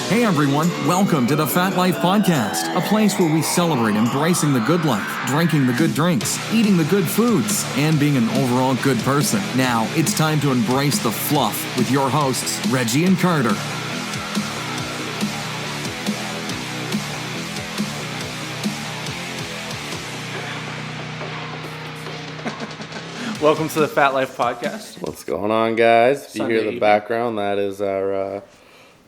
Hey everyone, welcome to the Fat Life Podcast, a place where we celebrate embracing the good life, drinking the good drinks, eating the good foods, and being an overall good person. Now, it's time to embrace the fluff with your hosts, Reggie and Carter. Welcome to the Fat Life Podcast. What's going on, guys? If you Sunday hear the evening. background, that is our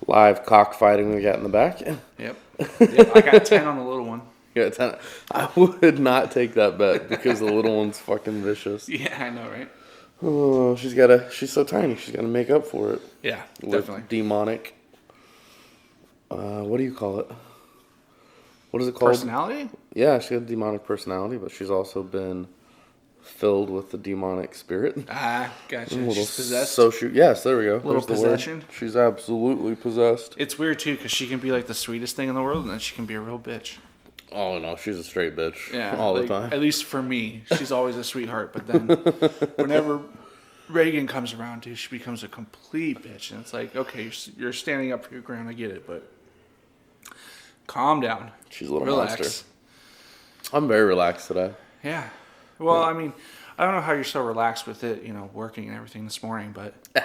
live cockfighting we got in the back. Yep. I got 10 on the little one. Yeah, 10. I would not take that bet because the little one's fucking vicious. Yeah, I know, right? Oh, she's so tiny. She's got to make up for it. Yeah, With definitely. demonic. What do you call it? What is it called? Personality? Yeah, she had demonic personality, but she's also been filled with the demonic spirit. Ah, gotcha. A little She's possessed. Yes, there we go. Little There's the word. possession? She's absolutely possessed. It's weird, too, because she can be like the sweetest thing in the world, and then she can be a real bitch. Oh, no, she's a straight bitch. Yeah. All like, the time. At least for me. She's always a sweetheart, but then whenever Reagan comes around, dude, she becomes a complete bitch. And it's like, okay, you're standing up for your ground, I get it, but calm down. She's a little Relax. monster. I'm very relaxed today. Yeah. Well, I mean, I don't know how you're so relaxed with it, working and everything this morning, but It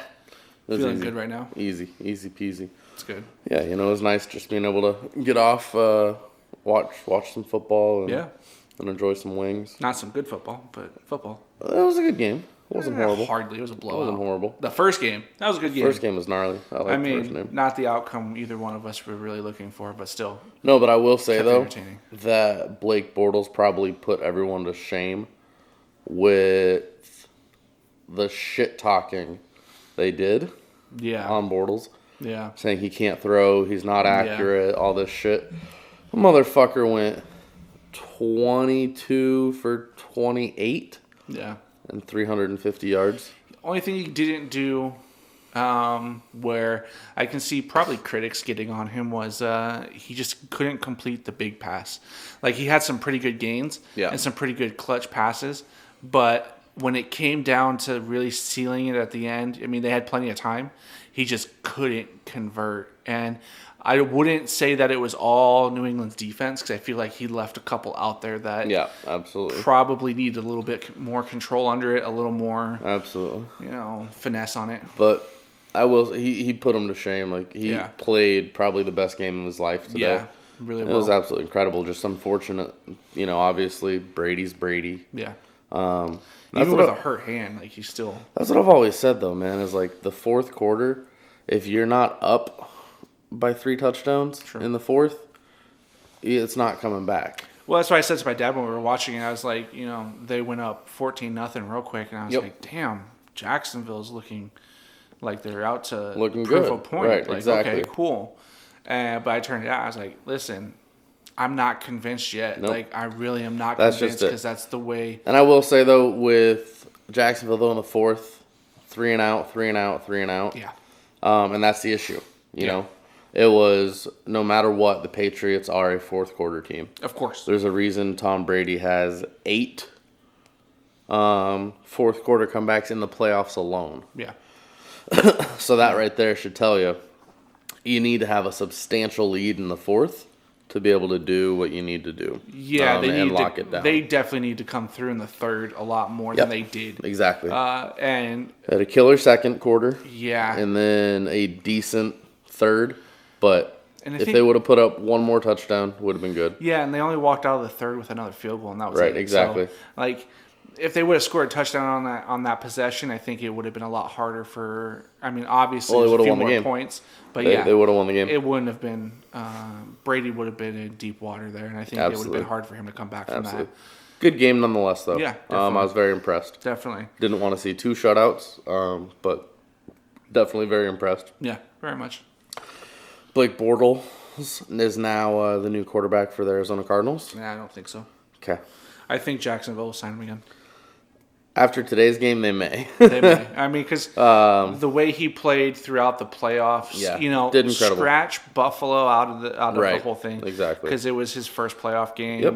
was feeling easy. good right now. Easy peasy. It's good. Yeah, it was nice just being able to get off, watch some football, and enjoy some wings. Not some good football, but football. It was a good game. It wasn't horrible. Hardly. It was a blowout. It wasn't horrible. The first game, that was a good game. First game was gnarly. I liked the first game. Not the outcome either one of us were really looking for, but still. No, but I will say, kept though, entertaining. that Blake Bortles probably put everyone to shame with the shit-talking they did Yeah. on Bortles. Yeah. Saying he can't throw, he's not accurate, all this shit. The motherfucker went 22 for 28 Yeah. and 350 yards. Only thing he didn't do, where I can see probably critics getting on him, was he just couldn't complete the big pass. Like, he had some pretty good gains and some pretty good clutch passes, but when it came down to really sealing it at the end, I mean, they had plenty of time. He just couldn't convert. And I wouldn't say that it was all New England's defense, because I feel like he left a couple out there that Absolutely. probably needed a little bit more control under it, a little more Absolutely. finesse on it. But I will. He put him to shame. Like, he played probably the best game of his life today. Yeah, really well. It was absolutely incredible. Just unfortunate. Obviously Brady's Brady. Yeah. That's Even what with a hurt hand, like, he's still... That's what I've always said, though, man. Is like the fourth quarter. If you're not up by 3 touchdowns in the fourth, it's not coming back. Well, that's what I said to my dad when we were watching it. I was like, they went up 14-0 real quick, and I was like, damn, Jacksonville's looking like they're out to Looking prove good. a point. Right, like, exactly. okay, cool. But I turned it out. I was like, listen, I'm not convinced yet. Nope. Like, I really am not That's convinced, just it. because that's the way. And I will say, though, with Jacksonville, though, in the fourth, 3 and out, 3 and out, 3 and out. Yeah. And that's the issue, you know. It was, no matter what, the Patriots are a fourth quarter team. Of course. There's a reason Tom Brady has 8 fourth quarter comebacks in the playoffs alone. Yeah. So that right there should tell you, you need to have a substantial lead in the fourth to be able to do what you need to do. Yeah, they and need lock to, it down. They definitely need to come through in the third a lot more than they did. Exactly. And Had a killer second quarter. yeah, And then a decent third. But And I if think- they would have put up one more touchdown, would have been good. yeah, and they only walked out of the third with another field goal, and that was Right, it. exactly. So, like, if they would have scored a touchdown on that possession, I think it would have been a lot harder for. I mean, obviously, Well, they there's a would have few won the more game. points, but They would have won the game. it wouldn't have been. Brady would have been in deep water there, and I think it would have Absolutely. been hard for him to come back from Absolutely. Good game nonetheless, though. Yeah, I definitely. was very impressed. that. Definitely, Didn't want to see 2 shutouts, but definitely very impressed. yeah, very much. Blake Bortles is now the new quarterback for the Arizona Cardinals. Yeah, I don't think so. Okay. I think Jacksonville will sign him again. After today's game, they may. They may. I mean, because the way he played throughout the playoffs, Yeah, did incredible. scratch Buffalo out of the Right, whole thing. exactly. Because it was his first playoff game. Yep.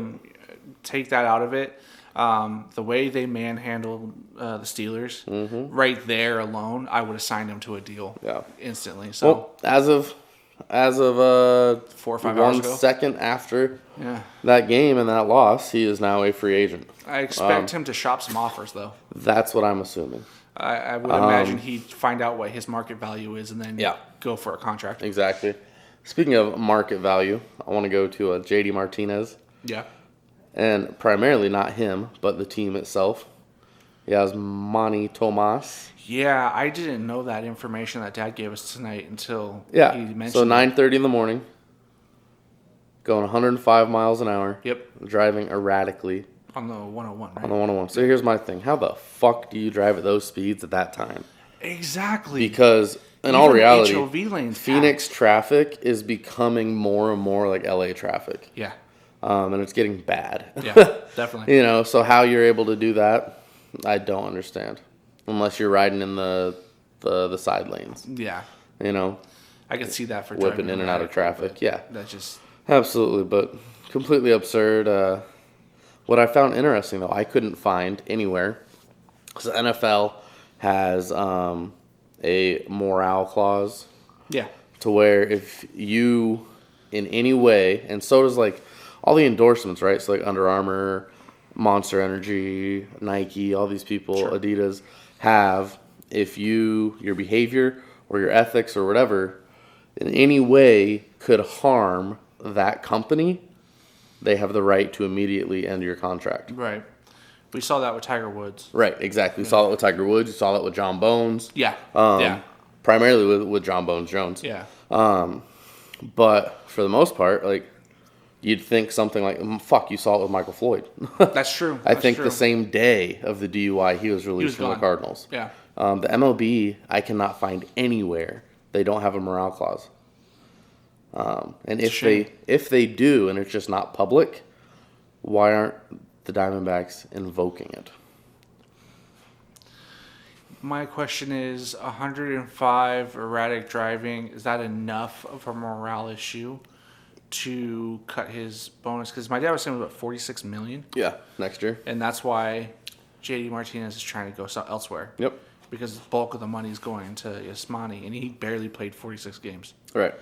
Take that out of it. The way they manhandled the Steelers, right there alone, I would have signed him to a deal instantly. So Well, as of as of 4 or 5 hours ago. 1 second after that game and that loss, he is now a free agent. I expect him to shop some offers, though. That's what I'm assuming. I would imagine he'd find out what his market value is and then go for a contract. Exactly. Speaking of market value, I want to go to JD Martinez. Yeah. And primarily not him, but the team itself. He has Manny Tomas. Yeah, I didn't know that information that Dad gave us tonight until he mentioned so 9:30 in the morning, going 105 miles an hour. Yep. Driving erratically. On the 101, right? On the 101. So here's my thing. How the fuck do you drive at those speeds at that time? Exactly. Because in all reality, HOV lanes Phoenix traffic is becoming more and more like LA traffic. Yeah. And it's getting bad. Yeah, definitely. So how you're able to do that, I don't understand. Unless you're riding in the side lanes. Yeah. I can see that for whipping in and out of traffic. Yeah. That's just... Absolutely, but completely absurd. What I found interesting, though, I couldn't find anywhere, because the NFL has a morale clause. Yeah. To where if you, in any way, and so does, like, all the endorsements, right? So, like, Under Armour, Monster Energy, Nike, all these people, Adidas, have, if your behavior or your ethics or whatever in any way could harm that company, they have the right to immediately end your contract. Right. We saw that with Tiger Woods. Right, exactly. We saw that with Tiger Woods. You saw that with John Bones. Yeah. Primarily with John Bones Jones. Yeah. But for the most part, like, you'd think something like, fuck, you saw it with Michael Floyd. That's true. I think the same day of the DUI, he was released from the Cardinals. Yeah. The MLB, I cannot find anywhere they don't have a morale clause. And if they do, and it's just not public, why aren't the Diamondbacks invoking it? My question is, 105 erratic driving, is that enough of a morale issue to cut his bonus? Because my dad was saying it was about $46 million. Yeah, next year. And that's why JD Martinez is trying to go elsewhere. Yep. Because the bulk of the money is going to Yasmani, and he barely played 46 games. Right.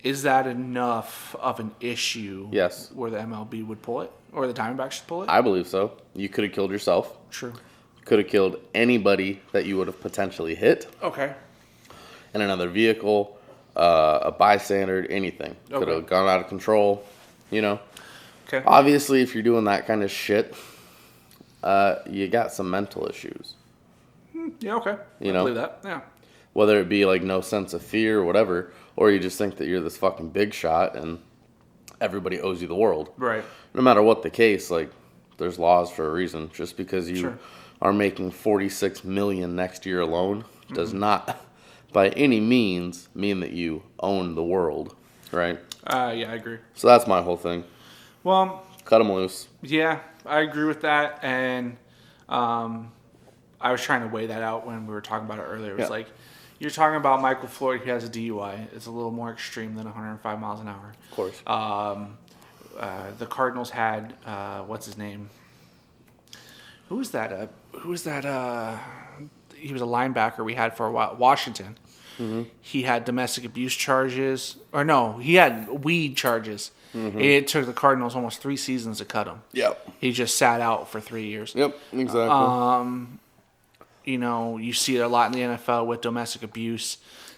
Is that enough of an issue? Yes. Where the MLB would pull it, or the Diamondbacks should pull it? I believe so. You could have killed yourself. True. Could have killed anybody that you would have potentially hit. Okay. In another vehicle, a bystander, anything. Okay. Could have gone out of control. Okay. Obviously, if you're doing that kind of shit, you got some mental issues. Yeah. Okay. I believe that. Yeah. Whether it be like no sense of fear or whatever, or you just think that you're this fucking big shot and everybody owes you the world. Right. No matter what the case, like, there's laws for a reason. Just because you are making $46 million next year alone does not, by any means, mean that you own the world. Right? Yeah, I agree. So that's my whole thing. Well, cut them loose. Yeah, I agree with that, and I was trying to weigh that out when we were talking about it earlier. It was like, you're talking about Michael Floyd, who has a DUI. It's a little more extreme than 105 miles an hour. Of course. The Cardinals had, what's his name? Who was that? He was a linebacker we had for a while. Washington. Mm-hmm. He had domestic abuse charges. Or no, he had weed charges. Mm-hmm. It took the Cardinals almost 3 seasons to cut him. Yep. He just sat out for 3 years. Yep, exactly. You see it a lot in the NFL with domestic abuse.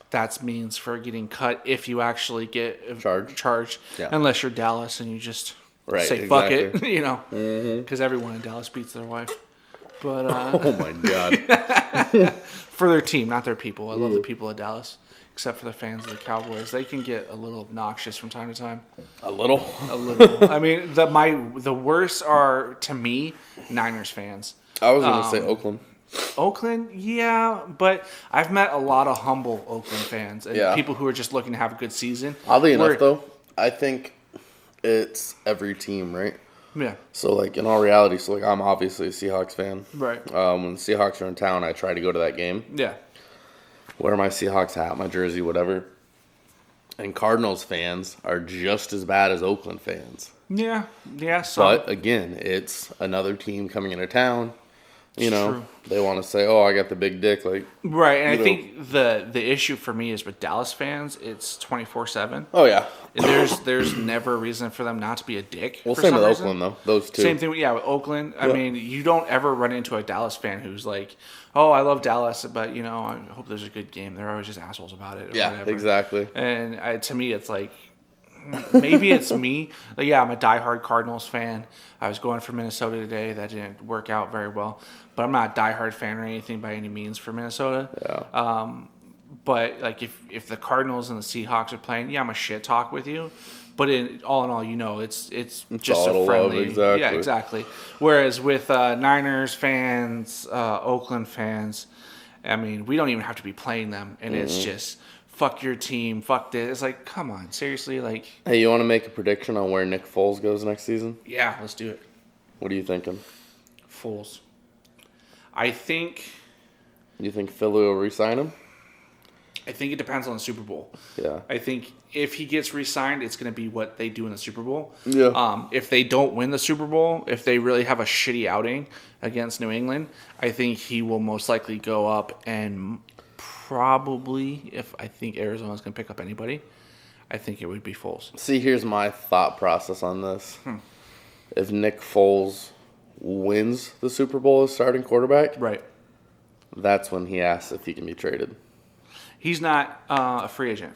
That's means for getting cut if you actually get charged. Yeah. Unless you're Dallas and you just say fuck it, because everyone in Dallas beats their wife. But oh my god, for their team, not their people. I love the people of Dallas, except for the fans of the Cowboys. They can get a little obnoxious from time to time. A little. I mean, the worst are, to me, Niners fans. I was going to say Oakland. Oakland, yeah, but I've met a lot of humble Oakland fans and people who are just looking to have a good season. Oddly enough, though, I think it's every team, right? Yeah. So, like, in all reality, I'm obviously a Seahawks fan. Right. When the Seahawks are in town, I try to go to that game. Yeah. Wear my Seahawks hat, my jersey, whatever. And Cardinals fans are just as bad as Oakland fans. Yeah. Yeah. But, again, it's another team coming into town. True. They want to say, "Oh, I got the big dick." Like, right, and I think the issue for me is with Dallas fans, it's 24/7. Oh yeah, there's never a reason for them not to be a dick. Well, for same some with reason. Oakland though. Those two. Same thing, with Oakland. I mean, you don't ever run into a Dallas fan who's like, "Oh, I love Dallas, but I hope there's a good game." They're always just assholes about it. Yeah, whatever. exactly. And to me, it's like, maybe it's me. Like, yeah, I'm a diehard Cardinals fan. I was going for Minnesota today. That didn't work out very well. But I'm not a diehard fan or anything by any means for Minnesota. Yeah. But like, if the Cardinals and the Seahawks are playing, I'm a shit talk with you. But in all, it's just a friendly. Love, exactly. Yeah, exactly. Whereas with Niners fans, Oakland fans, I mean, we don't even have to be playing them, and it's just fuck your team, fuck this. It's like, come on, seriously, like. Hey, you want to make a prediction on where Nick Foles goes next season? Yeah, let's do it. What are you thinking? Foles. I think. You think Philly will re-sign him? I think it depends on the Super Bowl. Yeah. I think if he gets re-signed, it's going to be what they do in the Super Bowl. Yeah. If they don't win the Super Bowl, if they really have a shitty outing against New England, I think he will most likely go up and probably, if I think Arizona's going to pick up anybody, I think it would be Foles. See, here's my thought process on this. If Nick Foles wins the Super Bowl as starting quarterback, right, that's when he asks if he can be traded. He's not a free agent.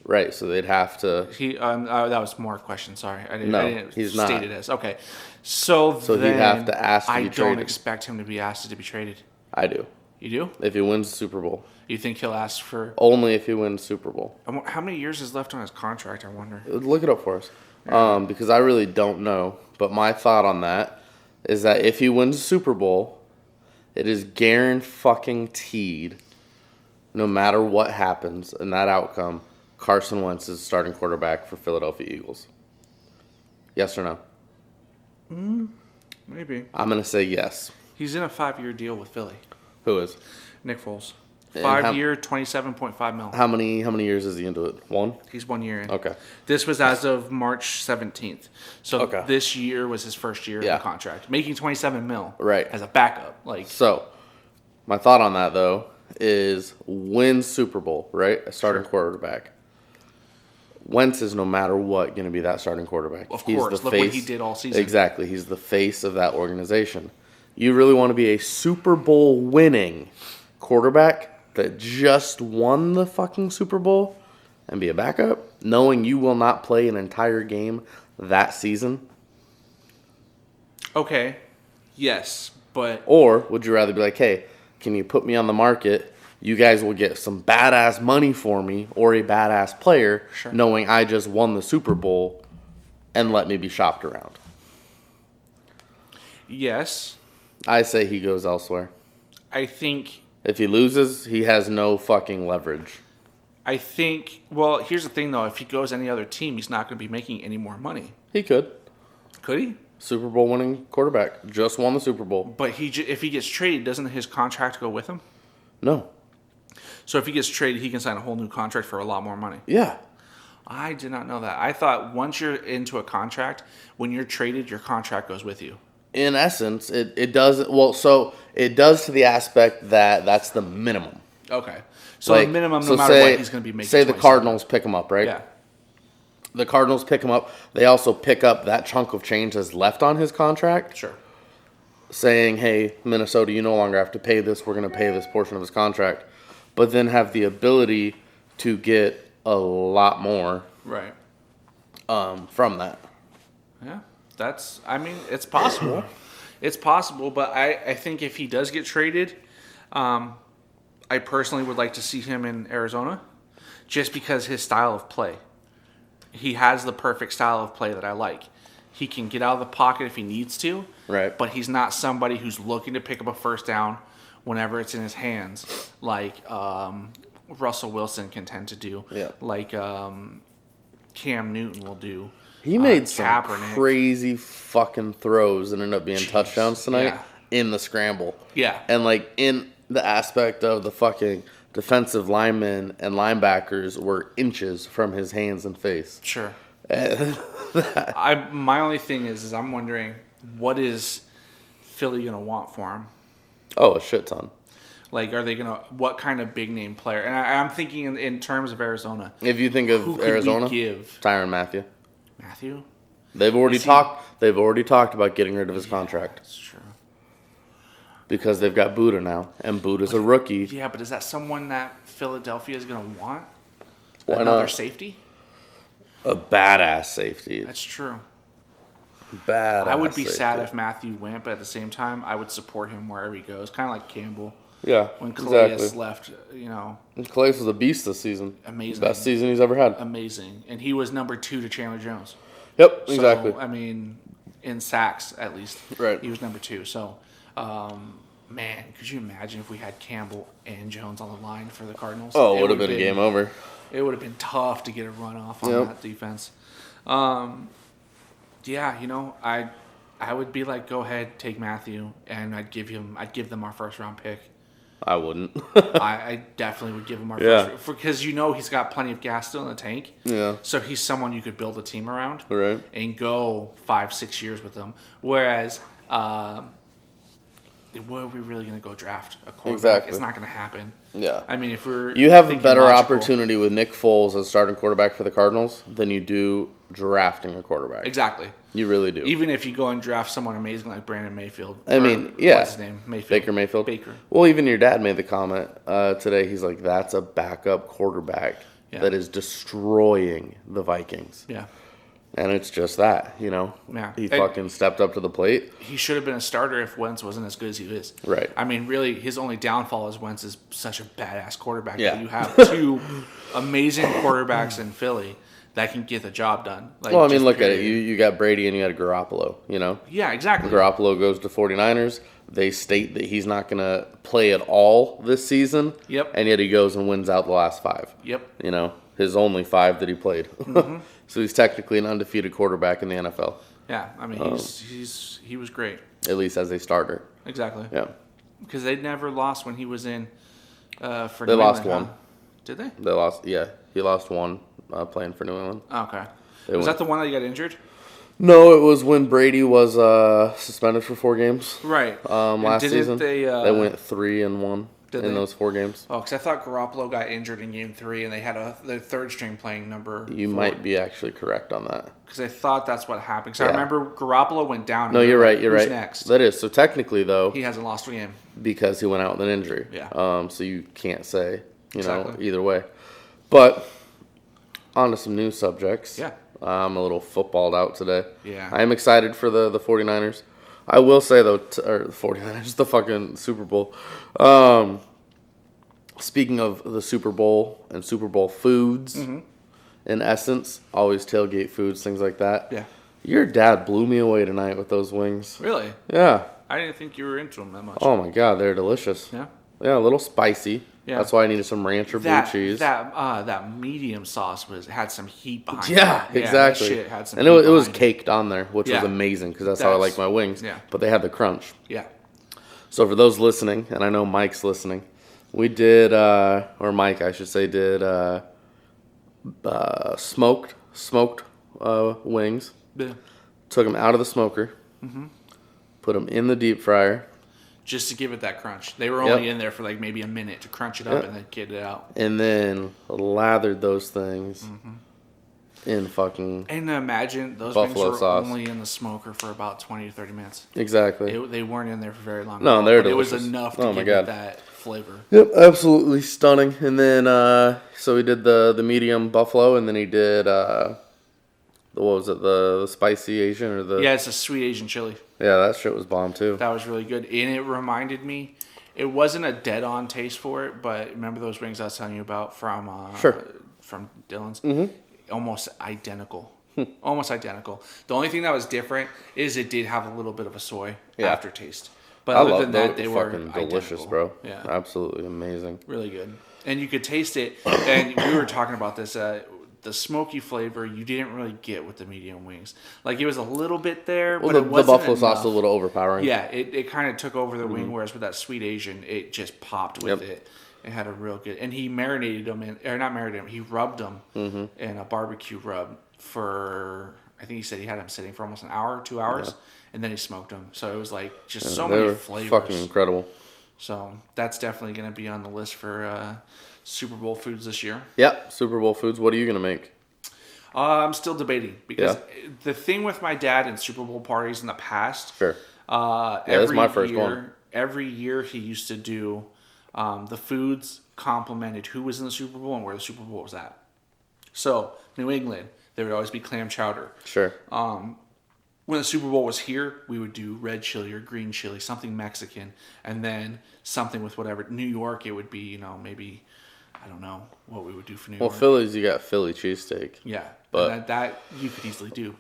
Right, so they'd have to. That was more a question. Sorry, I didn't he's state not. it as okay. So he'd have to ask to be traded. I don't expect him to be asked to be traded. I do. You do? If he wins the Super Bowl. You think he'll ask for? Only if he wins the Super Bowl. How many years is left on his contract? I wonder. Look it up for us, because I really don't know. But my thought on that is that if he wins the Super Bowl, it is guaranteed. No matter what happens in that outcome, Carson Wentz is starting quarterback for Philadelphia Eagles. Yes or no? Maybe. I'm going to say yes. He's in a 5-year deal with Philly. Who is? Nick Foles. 5-year, $27.5 million. How many years is he into it? 1? He's 1 year in. Okay. This was as of March 17th. So Okay. this year was his first year of the contract. Making $27 million. Right. As a backup. So, my thought on that, though, is win Super Bowl, right? A starting quarterback. Wentz is no matter what going to be that starting quarterback. Of course. Look what he did all season. Exactly. He's the face of that organization. You really want to be a Super Bowl winning quarterback that just won the fucking Super Bowl and be a backup, knowing you will not play an entire game that season? Okay. Yes, but... Or would you rather be like, hey, can you put me on the market? You guys will get some badass money for me or a badass player, knowing I just won the Super Bowl, and let me be shopped around. Yes. I say he goes elsewhere. I think... If he loses, he has no fucking leverage. I think... Well, here's the thing, though. If he goes any other team, he's not going to be making any more money. He could. Could he? Super Bowl winning quarterback. Just won the Super Bowl. But if he gets traded, doesn't his contract go with him? No. So if he gets traded, he can sign a whole new contract for a lot more money. Yeah. I did not know that. I thought once you're into a contract, when you're traded, your contract goes with you. In essence, it does. Well, so it does to the aspect that that's the minimum. Okay. So the minimum, no matter what, he's going to be making. Say the Cardinals pick him up, right? Yeah. The Cardinals pick him up. They also pick up that chunk of change that's left on his contract. Sure. Saying, hey, Minnesota, you no longer have to pay this. We're going to pay this portion of his contract. But then have the ability to get a lot more right from that. Yeah. It's possible. It's possible, but I think if he does get traded, I personally would like to see him in Arizona just because his style of play. He has the perfect style of play that I like. He can get out of the pocket if he needs to, right? But he's not somebody who's looking to pick up a first down whenever it's in his hands, like Russell Wilson can tend to do, like Cam Newton will do. He made some crazy fucking throws and ended up being touchdowns tonight in the scramble. Yeah. And like in the aspect of the fucking defensive linemen and linebackers were inches from his hands and face. Sure. My only thing is I'm wondering what is Philly going to want for him? Oh, a shit ton. Like, are they going to... What kind of big-name player? And I'm thinking in terms of Arizona. If you think of Arizona, Tyrann Mathieu. Matthew? They've already talked about getting rid of his contract. That's true. Because they've got Buddha now, and Buddha's a rookie. Yeah, but is that someone that Philadelphia is going to want? Why Another not? safety? A badass safety. That's true. Badass. I would be safety. sad if Matthew went, but at the same time, I would support him wherever he goes. Kind of like Campbell. Yeah, when Calais exactly. left, you know. Calais was a beast this season. Amazing. Best season he's ever had. Amazing. And he was number 2 to Chandler Jones. Yep, exactly. So, I mean, in sacks, at least. Right. He was number 2. So, man, could you imagine if we had Campbell and Jones on the line for the Cardinals? Oh, it would have been a game over. It would have been tough to get a run off on that defense. Yeah, you know, I would be like, go ahead, take Matthew, and I'd give them our first round pick. I wouldn't. I definitely would give him our first, because you know he's got plenty of gas still in the tank. Yeah. So he's someone you could build a team around, right, and go 5-6 years with them. Whereas, were we really going to go draft a quarterback? Exactly. It's not going to happen. Yeah. I mean, if you have a better opportunity with Nick Foles as starting quarterback for the Cardinals than you do drafting a quarterback. Exactly. You really do. Even if you go and draft someone amazing like Brandon Mayfield. I mean, yeah. What's his name? Mayfield. Baker Mayfield. Baker. Well, even your dad made the comment today. He's like, that's a backup quarterback that is destroying the Vikings. Yeah. And it's just that, you know. Yeah. He fucking stepped up to the plate. He should have been a starter if Wentz wasn't as good as he is. Right. I mean, really, his only downfall is Wentz is such a badass quarterback. Yeah. That you have 2 amazing quarterbacks in Philly that can get the job done. Like, well, I mean, look at it. You got Brady and you got Garoppolo, you know? Yeah, exactly. Garoppolo goes to 49ers. They state that he's not going to play at all this season. Yep. And yet he goes and wins out the last 5. Yep. You know, his only 5 that he played. Mm-hmm. So he's technically an undefeated quarterback in the NFL. Yeah, I mean, he was great. At least as a starter. Exactly. Yeah. Because they never lost when he was in for They New lost England, one. huh? Did they? They lost, yeah. He lost one playing for New England. Okay. Was that the one that he got injured? No, it was when Brady was suspended for 4 games. Right. Last season. They went 3-1 in those 4 games. Oh, because I thought Garoppolo got injured in Game 3, and they had their third string playing number. You 4. might be actually correct on that. Because I thought that's what happened. Because I remember Garoppolo went down. No, you're right. You're Who's right. Next? That is so. Technically, though, He hasn't lost a game because he went out with an injury. Yeah. So you can't say Exactly. either way. But on to some new subjects. Yeah. I'm a little footballed out today. Yeah. I am excited for the 49ers. I will say, though, or the 49ers, the fucking Super Bowl. Speaking of the Super Bowl and Super Bowl foods, in essence, always tailgate foods, things like that. Yeah. Your dad blew me away tonight with those wings. Really? Yeah. I didn't think you were into them that much. Oh, my God. They're delicious. Yeah? Yeah, a little spicy. Yeah. That's why I needed some ranch or blue cheese. That medium sauce had some heat behind it. Yeah, exactly. That shit had some and heat it was behind caked on there, which was amazing because that's how I like my wings. Yeah. But they had the crunch. Yeah. So for those listening, and I know Mike's listening, we did, or Mike, I should say, did smoked wings. Yeah. Took them out of the smoker. Put them in the deep fryer. Just to give it that crunch. They were only in there for like maybe a minute to crunch it up and then get it out. And then lathered those things in fucking And imagine those buffalo wings were sauce. only in the smoker for about 20 to 30 minutes. Exactly. They weren't in there for very long. No, they're but delicious. it was enough to give it that flavor. Yep, absolutely stunning. And then, so he did the medium buffalo, and then he did, what was it, the spicy Asian or the... Yeah, it's a sweet Asian chili. Yeah, that shit was bomb too. That was really good. And it reminded me, it wasn't a dead-on taste for it, but remember those wings I was telling you about from from Dylan's? Mm-hmm. Almost identical. Almost identical. The only thing that was different is it did have a little bit of a soy aftertaste. But other than that, they were fucking delicious, identical. Bro. Yeah. Absolutely amazing. Really good. And you could taste it. And we were talking about this. The smoky flavor you didn't really get with the medium wings. Like it was a little bit there, Well, but it wasn't the buffalo enough. sauce is a little overpowering. Yeah, it kind of took over the wing, whereas with that sweet Asian, it just popped with it. It had a real good, and he marinated them in, or not marinated them, he rubbed them in a barbecue rub for I think he said he had him sitting for almost an hour, 2 hours, and then he smoked them. So it was like just so many flavors. Fucking incredible. So that's definitely going to be on the list for Super Bowl foods this year. Yep, Super Bowl foods. What are you going to make? I'm still debating because the thing with my dad in Super Bowl parties in the past. Sure. That's my first one. Every year he used to do the foods complimented who was in the Super Bowl and where the Super Bowl was at. So New England, there would always be clam chowder. Sure. When the Super Bowl was here, we would do red chili or green chili, something Mexican, and then something with whatever. New York, it would be, maybe, I don't know what we would do for New York. Well, Phillies, you got Philly cheesesteak. Yeah, but that you could easily do.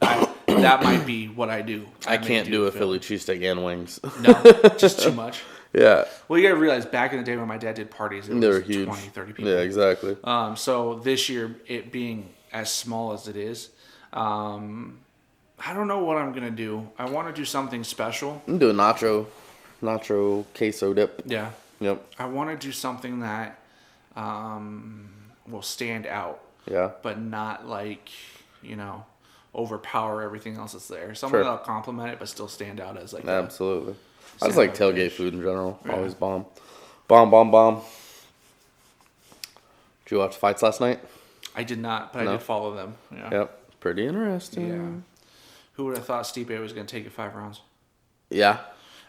That might be what I do. I can't do a Philly cheesesteak and wings. No, just too much. Yeah. Well, you got to realize, back in the day when my dad did parties, they were huge. 20, 30 people. Yeah, exactly. So this year, it being as small as it is, I don't know what I'm going to do. I want to do something special. I'm doing nacho queso dip. Yeah. Yep. I want to do something that will stand out. Yeah. But not like, overpower everything else that's there. Something that'll complement it, but still stand out as like absolutely. I just like tailgate food in general. Yeah. Always bomb. Bomb. Did you watch fights last night? I did not, but I did follow them. Yeah. Yep. Pretty interesting. Yeah. Who would have thought Stipe was going to take it 5 rounds? Yeah.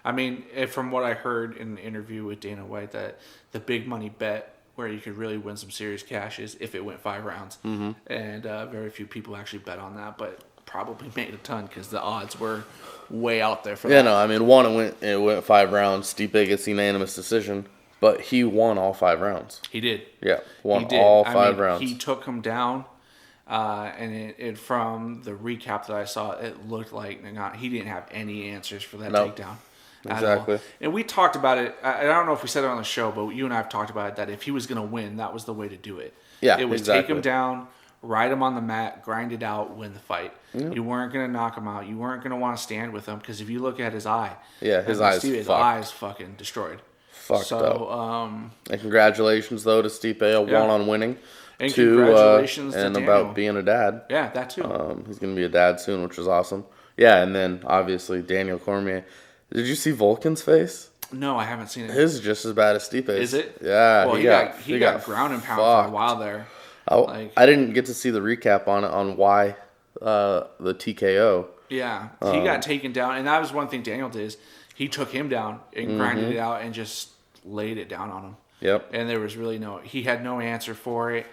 I mean, from what I heard in the interview with Dana White, that the big money bet where you could really win some serious cash is if it went 5 rounds. Mm-hmm. And very few people actually bet on that, but probably made a ton because the odds were way out there for that. Yeah, no, I mean, it went 5 rounds. Stipe gets unanimous decision, but he won all 5 rounds. He did. Yeah, won all 5 rounds. He took him down. And it from the recap that I saw, it looked like he didn't have any answers for that takedown. Exactly. And we talked about it. I don't know if we said it on the show, but you and I have talked about it, that if he was going to win, that was the way to do it. Yeah, it was take him down, ride him on the mat, grind it out, win the fight. Yeah. You weren't going to knock him out. You weren't going to want to stand with him because if you look at his eye, his eyes fucking destroyed. Fucked up. And congratulations though to Stipe, one on winning. And congratulations to Daniel. About being a dad. Yeah, that too. He's going to be a dad soon, which is awesome. Yeah, and then obviously Daniel Cormier. Did you see Volkan's face? No, I haven't seen it. His is just as bad as Stipe's. Is it? Yeah. Well, he got ground and pound for a while there. I didn't get to see the recap on it, on why the TKO. Yeah, he got taken down, and that was one thing Daniel did, is he took him down and grinded it out and just laid it down on him. Yep. And there was really he had no answer for it.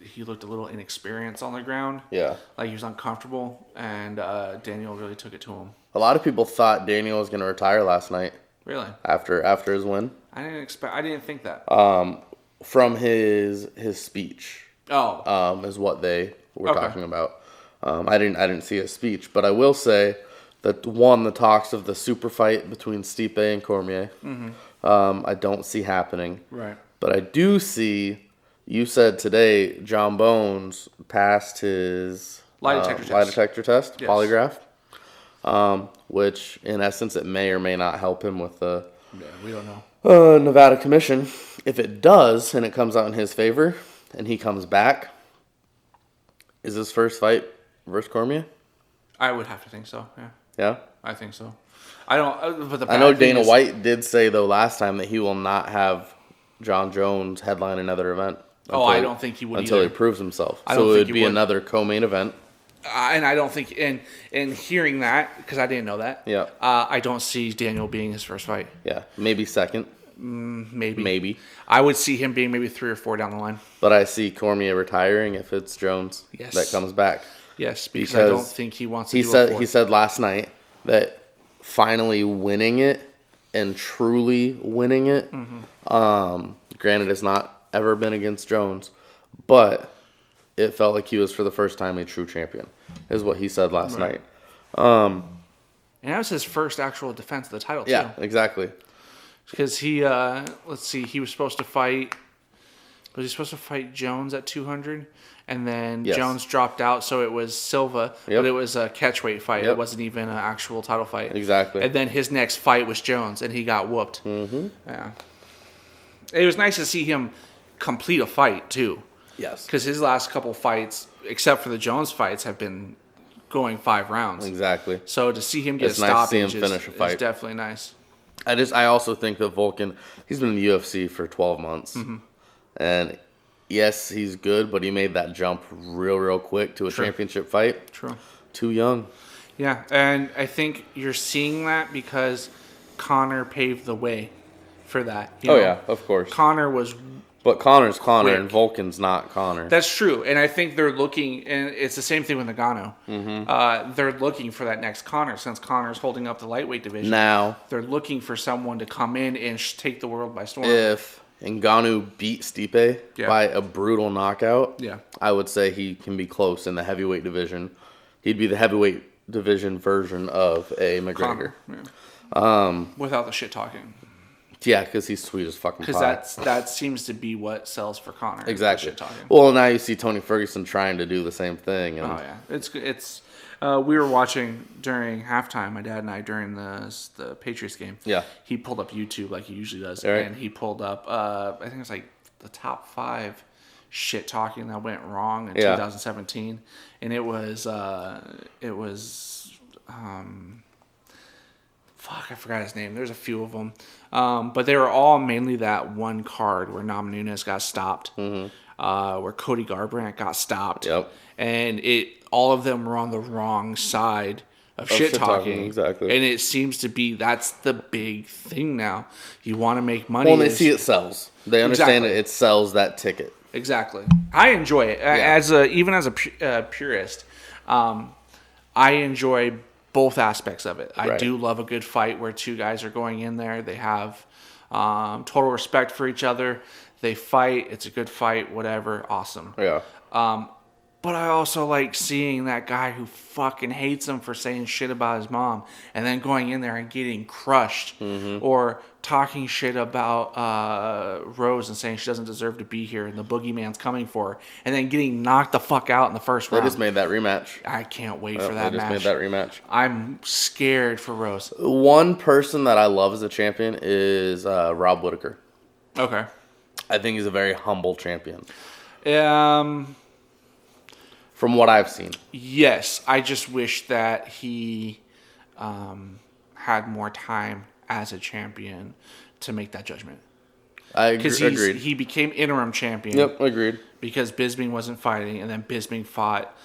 He looked a little inexperienced on the ground. Yeah. Like he was uncomfortable, and Daniel really took it to him. A lot of people thought Daniel was going to retire last night. Really? After his win. I didn't think that. From his speech. Oh. Is what they were talking about. I didn't see his speech, but I will say that the talks of the super fight between Stipe and Cormier. Mm-hmm. I don't see happening. Right. But I do see, you said today, John Bones passed his lie detector test, yes. Polygraph, which in essence it may or may not help him with the we don't know. Nevada Commission. If it does and it comes out in his favor and he comes back, is his first fight versus Cormier? I would have to think so. Yeah. Yeah. I think so. I don't. But I know Dana White did say though last time that he will not have John Jones headline another event. I don't think he would until either. He proves himself. So it would be another co-main event. And I don't think, and hearing that, because I didn't know that. Yeah. I don't see Daniel being his first fight. Yeah, maybe second. Maybe. I would see him being maybe 3 or 4 down the line. But I see Cormier retiring if it's Jones that comes back. Yes, because I don't think he wants to do a 4th. He said last night that finally winning it and truly winning it, granted it's not ever been against Jones, but it felt like he was for the first time a true champion, is what he said last night. And that was his first actual defense of the title, too. Yeah, exactly. Because he, he was supposed to fight, Jones at 200? And then Jones dropped out, so it was Silva, but it was a catchweight fight. It wasn't even an actual title fight. Exactly. And then his next fight was Jones, and he got whooped. Mm-hmm. Yeah. It was nice to see him complete a fight, too. Yes. Because his last couple fights, except for the Jones fights, have been going 5 rounds. Exactly. So to see him get It's a nice to stoppage see him finish a fight. is definitely nice. I also think that Volkan, he's been in the UFC for 12 months. Mm-hmm. And yes, he's good, but he made that jump real quick to a championship fight. True. Too young. Yeah, and I think you're seeing that because Conor paved the way for that. Yeah, of course. Conor was... But Conor's Conor quick. and Volkan's not Conor. That's true, and I think they're looking, and it's the same thing with Nagano. Mm-hmm. They're looking for that next Conor, since Conor's holding up the lightweight division. Now, they're looking for someone to come in and take the world by storm. If Ngannou beat Stipe by a brutal knockout, I would say he can be close in the heavyweight division. He'd be the heavyweight division version of a McGregor. Without the shit talking. Yeah, because he's sweet as fucking pie. Because that seems to be what sells for Conor. Exactly. Well, now you see Tony Ferguson trying to do the same thing. And it's. We were watching during halftime. My dad and I during the Patriots game. Yeah. He pulled up YouTube like he usually does, right. And he pulled up. I think it was like the top 5 shit talking that went wrong in 2017, and it was. Fuck, I forgot his name. There's a few of them. But they were all mainly that one card where Nam Nunes got stopped, where Cody Garbrandt got stopped. Yep. And all of them were on the wrong side of shit talking. Exactly. And it seems to be that's the big thing now. You want to make money. Well, they see it sells. They understand it sells that ticket. Exactly. I enjoy it. Even as a purist, I enjoy both aspects of it. I do love a good fight where 2 guys are going in there. They have total respect for each other. They fight. It's a good fight. Whatever. Awesome. Yeah. But I also like seeing that guy who fucking hates him for saying shit about his mom and then going in there and getting crushed, or talking shit about Rose and saying she doesn't deserve to be here and the boogeyman's coming for her, and then getting knocked the fuck out in the first round. They just made that rematch. I can't wait for that match. They just made that rematch. I'm scared for Rose. One person that I love as a champion is Rob Whittaker. Okay. I think he's a very humble champion. From what I've seen. Yes. I just wish that he had more time as a champion to make that judgment. Agreed. He became interim champion. Yep, agreed. Because Bisping wasn't fighting, and then Bisping fought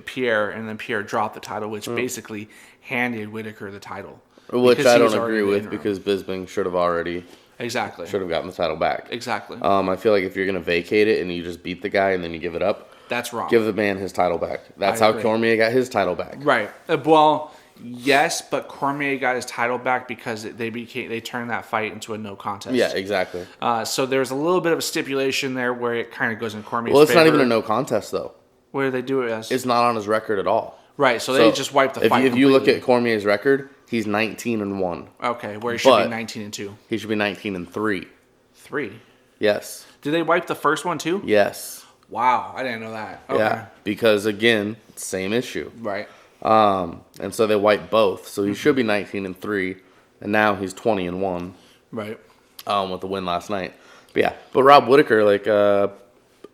Pierre, and then Pierre dropped the title, which basically handed Whittaker the title. Which I don't agree with, because Bisping should have already... Exactly. Should have gotten the title back. Exactly. I feel like if you're going to vacate it and you just beat the guy and then you give it up... That's wrong. Give the man his title back. That's how Cormier got his title back. Right. Well, yes, but Cormier got his title back because they turned that fight into a no contest. Yeah, exactly. So there's a little bit of a stipulation there where it kind of goes in Cormier's favor. Well, it's not even a no contest, though. What do they do it as? It's not on his record at all. Right, so they just wiped the fight completely. If you look at Cormier's record, he's 19-1. Okay, where he should be 19-2. He should be 19-3. 3? Yes. Did they wipe the first one, too? Yes. Wow, I didn't know that. Okay. Yeah, because, again, same issue. Right. And so they wiped both. So he should be 19-3, and now he's 20-1. Right. With the win last night. But Rob Whittaker,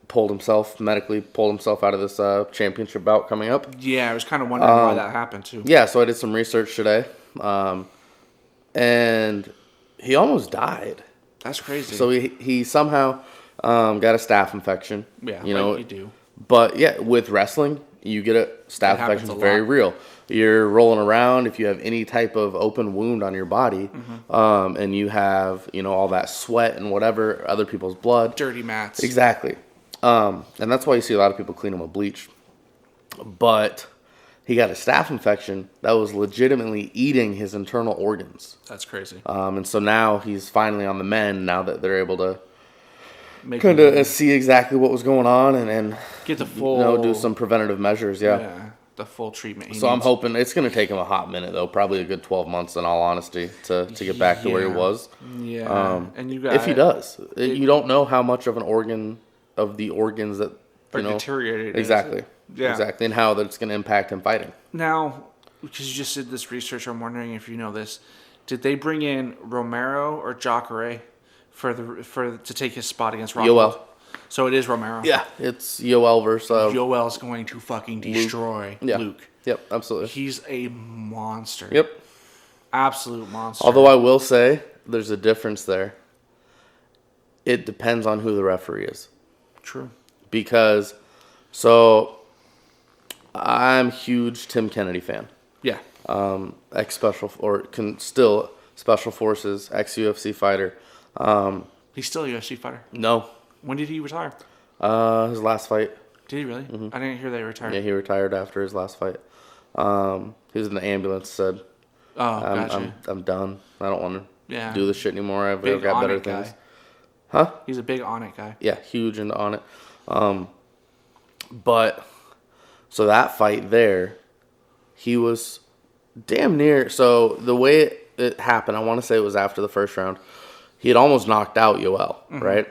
pulled himself out of this championship bout coming up. Yeah, I was kind of wondering why that happened, too. Yeah, so I did some research today. And he almost died. That's crazy. So he somehow got a staph infection. Yeah, you do. But yeah, with wrestling, you get a staph infection. It's very real. You're rolling around. If you have any type of open wound on your body, and you have all that sweat and whatever, other people's blood, dirty mats. Exactly. And that's why you see a lot of people clean them with bleach. But he got a staph infection that was legitimately eating his internal organs. That's crazy. And so now he's finally on the mend, now that they're able to kind of see exactly what was going on and get the full... do some preventative measures, Yeah, the full treatment. I'm hoping it's going to take him a hot minute, though. Probably a good 12 months, in all honesty, to get back to where he was. Yeah. And you got... If he does. You don't know how much of the organs that... are deteriorated. Exactly. Yeah. Exactly, and how that's going to impact him fighting. Now, because you just did this research, I'm wondering if you know this. Did they bring in Romero or Jacare to take his spot against Rockhold? Yoel. So it is Romero. Yeah, it's Yoel versus Yoel's going to fucking destroy Luke. Yep, absolutely. He's a monster. Yep. Absolute monster. Although I will say there's a difference there. It depends on who the referee is. True. Because, so, I'm a huge Tim Kennedy fan. Yeah. Still Special Forces, ex-UFC fighter. He's still a UFC fighter. No. When did he retire? His last fight. Did he really? I didn't hear they retired. Yeah, he retired after his last fight. He was in the ambulance, said, gotcha. I'm done. I don't want Yeah. to do this shit anymore. I've Big got on better it things. guy. Huh? He's a big on it guy. Yeah, huge into on it. But, so that fight there, he was damn near. So the way it happened, I want to say it was after the first round. He had almost knocked out Yoel, right?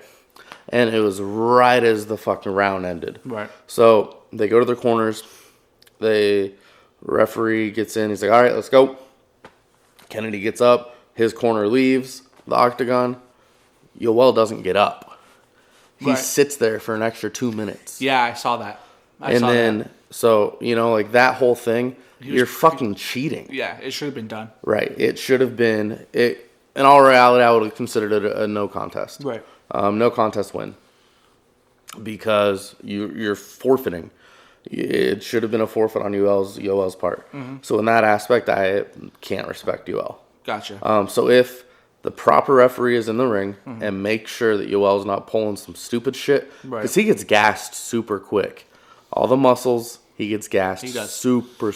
And it was right as the fucking round ended. Right. So they go to their corners. The referee gets in. He's like, all right, let's go. Kennedy gets up. His corner leaves the octagon. Yoel doesn't get up. He sits there for an extra 2 minutes. Yeah, I saw that. So, like that whole thing, you're fucking cheating. Yeah, it should have been done. Right. It should have been. In all reality, I would have considered it a no contest. Right. No contest win. Because you're forfeiting. It should have been a forfeit on Yoel's part. So in that aspect, I can't respect Yoel. Gotcha. So if the proper referee is in the ring and make sure that Yoel's not pulling some stupid shit, because he gets gassed super quick. All the muscles, he gets gassed super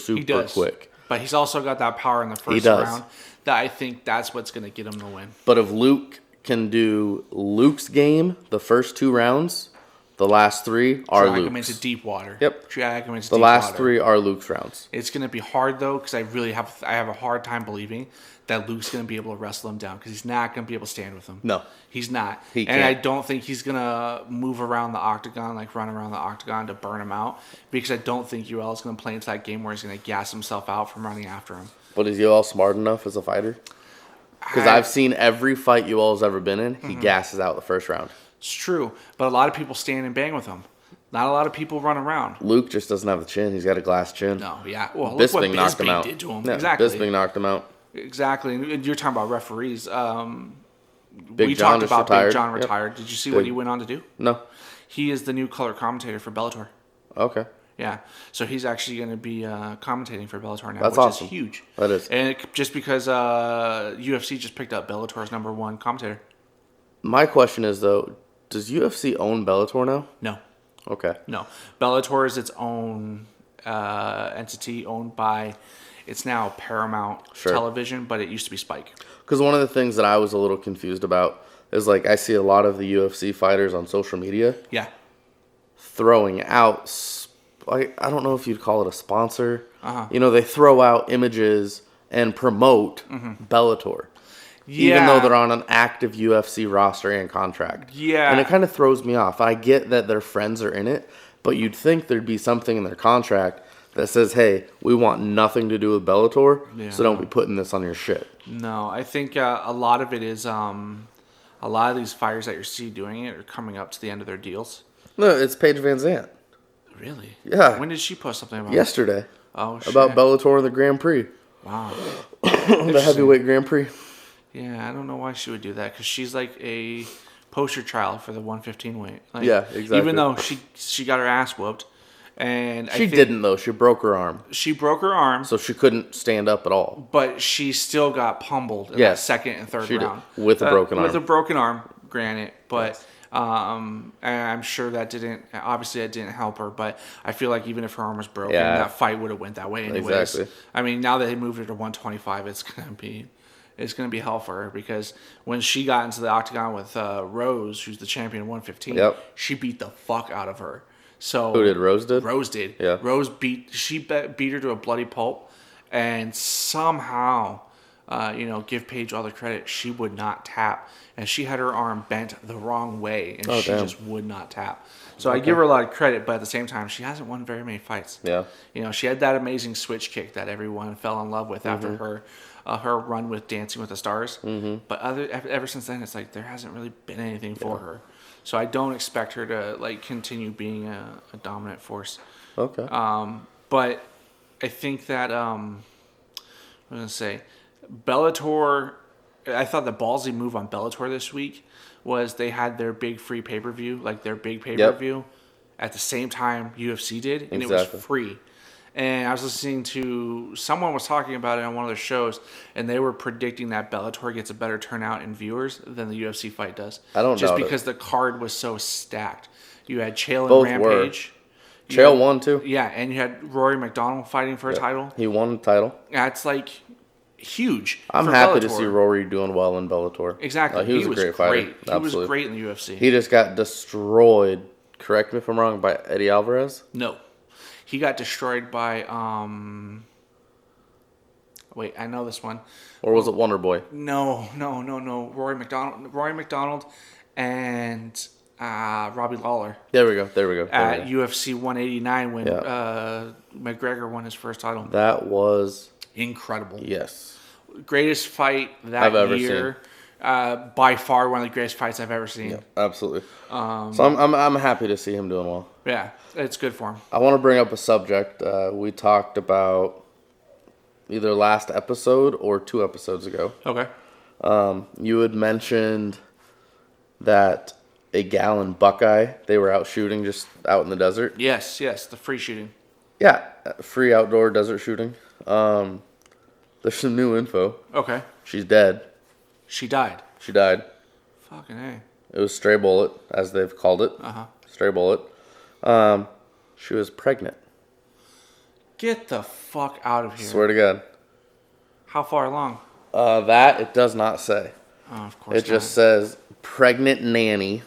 quick. But he's also got that power in the first round that I think that's what's going to get him the win. But if Luke can do Luke's game, the first 2 rounds, the last 3 are Luke's. Drag him into deep water. Yep. Drag him into the deep last water. 3 are Luke's rounds. It's going to be hard, though, because I have a hard time believing that Luke's going to be able to wrestle him down because he's not going to be able to stand with him. No. He's not. He and I can't. don't think he's going to move around the octagon, like run around the octagon to burn him out because I don't think Yoel is going to play into that game where he's going to gas himself out from running after him. But is Yoel smart enough as a fighter? Because I've seen every fight Yoel's ever been in, he gasses out the first round. It's true, but a lot of people stand and bang with him. Not a lot of people run around. Luke just doesn't have the chin. He's got a glass chin. No, yeah. Well, look what Bisping knocked him out. did to him. Yeah, Exactly. Bisping knocked him out. Exactly. And you're talking about referees. Big John talked about retired. Big John retired. Yep. Did you see what he went on to do? No. He is the new color commentator for Bellator. Okay. Yeah. So he's actually going to be commentating for Bellator now, That's which awesome. is huge. That is. And just because UFC just picked up Bellator's #1 commentator. My question is, though, does UFC own Bellator now? No. Okay. No. Bellator is its own entity owned by, it's now Paramount Television, but it used to be Spike. Because one of the things that I was a little confused about is, like, I see a lot of the UFC fighters on social media throwing out, I don't know if you'd call it a sponsor. They throw out images and promote Bellator. Yeah. Even though they're on an active UFC roster and contract. Yeah. And it kind of throws me off. I get that their friends are in it, but you'd think there'd be something in their contract that says, hey, we want nothing to do with Bellator, so don't be putting this on your shit. No, I think a lot of it is a lot of these fighters that you see doing it are coming up to the end of their deals. No, it's Paige Van Zandt. Really? Yeah. When did she post something about Yesterday. it? Oh, shit. About Bellator and the Grand Prix. Wow. The heavyweight Grand Prix. Yeah, I don't know why she would do that because she's like a poster child for the 115 weight. Like, Yeah, exactly. Even though she got her ass whooped, and She didn't though. She broke her arm, she broke her arm, so she couldn't stand up at all. but she still got pummeled in that second and third she round did. With a broken arm. With a broken arm, granted, but. And I'm sure that didn't help her, but I feel like even if her arm was broken, that fight would have went that way anyways. Exactly. I mean, now that they moved her to 125, it's gonna be hell for her because when she got into the octagon with Rose, who's the champion of 115, she beat the fuck out of her. So who did Rose did? Rose did. Yeah. Rose beat her to a bloody pulp, and somehow. Give Paige all the credit. She would not tap, and she had her arm bent the wrong way, and she just would not tap. So I give her a lot of credit, but at the same time, she hasn't won very many fights. Yeah, she had that amazing switch kick that everyone fell in love with after her run with Dancing with the Stars. But ever since then, it's like there hasn't really been anything for her. So I don't expect her to like continue being a dominant force. Okay. But I think that I'm gonna say Bellator. I thought the ballsy move on Bellator this week was they had their big free pay-per-view, like their big pay-per-view, at the same time UFC did, and it was free. And I was listening to someone was talking about it on one of their shows, and they were predicting that Bellator gets a better turnout in viewers than the UFC fight does. I don't know. Just because the card was so stacked. You had Chael and Rampage. Chael won too. Yeah, and you had Rory McDonald fighting for a title. He won the title. That's like huge. I'm happy to see Rory doing well in Bellator. Exactly. He was a great fighter. He was great in the UFC. He just got destroyed. Correct me if I'm wrong. By Eddie Alvarez. No. He got destroyed by, wait, I know this one. Or was it Wonder Boy? No. Rory McDonald and Robbie Lawler. There we go. At UFC 189 when McGregor won his first title. That was incredible. Yes. Greatest fight that I've ever year. By far one of the greatest fights I've ever seen. Yeah, absolutely. So I'm happy to see him doing well. Yeah, it's good for him. I want to bring up a subject we talked about either last episode or 2 episodes ago. Okay. You had mentioned that a gallon Buckeye, they were out shooting just out in the desert. Yes, the free shooting. Yeah, free outdoor desert shooting. There's some new info. Okay. She's dead. She died. Fucking A. It was stray bullet, as they've called it. Stray bullet. She was pregnant. Get the fuck out of here. Swear to God. How far along? That it does not say. Oh, of course It just says pregnant nanny.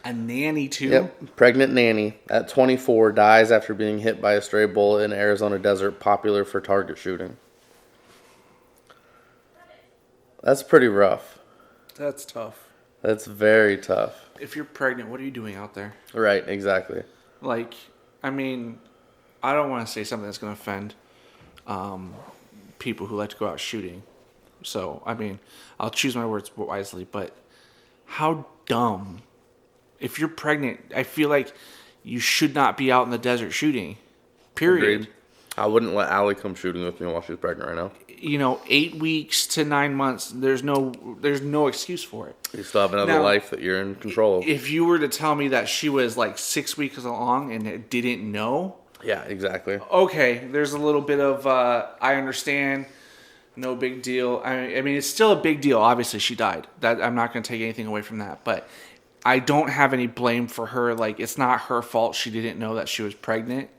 A nanny too? Yep. Pregnant nanny at 24 dies after being hit by a stray bullet in Arizona desert, popular for target shooting. That's pretty rough. That's tough. That's very tough. If you're pregnant, what are you doing out there? Right, exactly. Like, I mean, I don't want to say something that's going to offend people who like to go out shooting. So, I mean, I'll choose my words wisely, but how dumb. If you're pregnant, I feel like you should not be out in the desert shooting. Period. Agreed. I wouldn't let Allie come shooting with me while she's pregnant right now. 8 weeks to 9 months, there's no excuse for it. You still have another life that you're in control of. If you were to tell me that she was like 6 weeks along and didn't know. Yeah, exactly. Okay, there's a little bit of, I understand, no big deal. I mean, it's still a big deal. Obviously, she died. That I'm not going to take anything away from that. But I don't have any blame for her. Like, it's not her fault she didn't know that she was pregnant.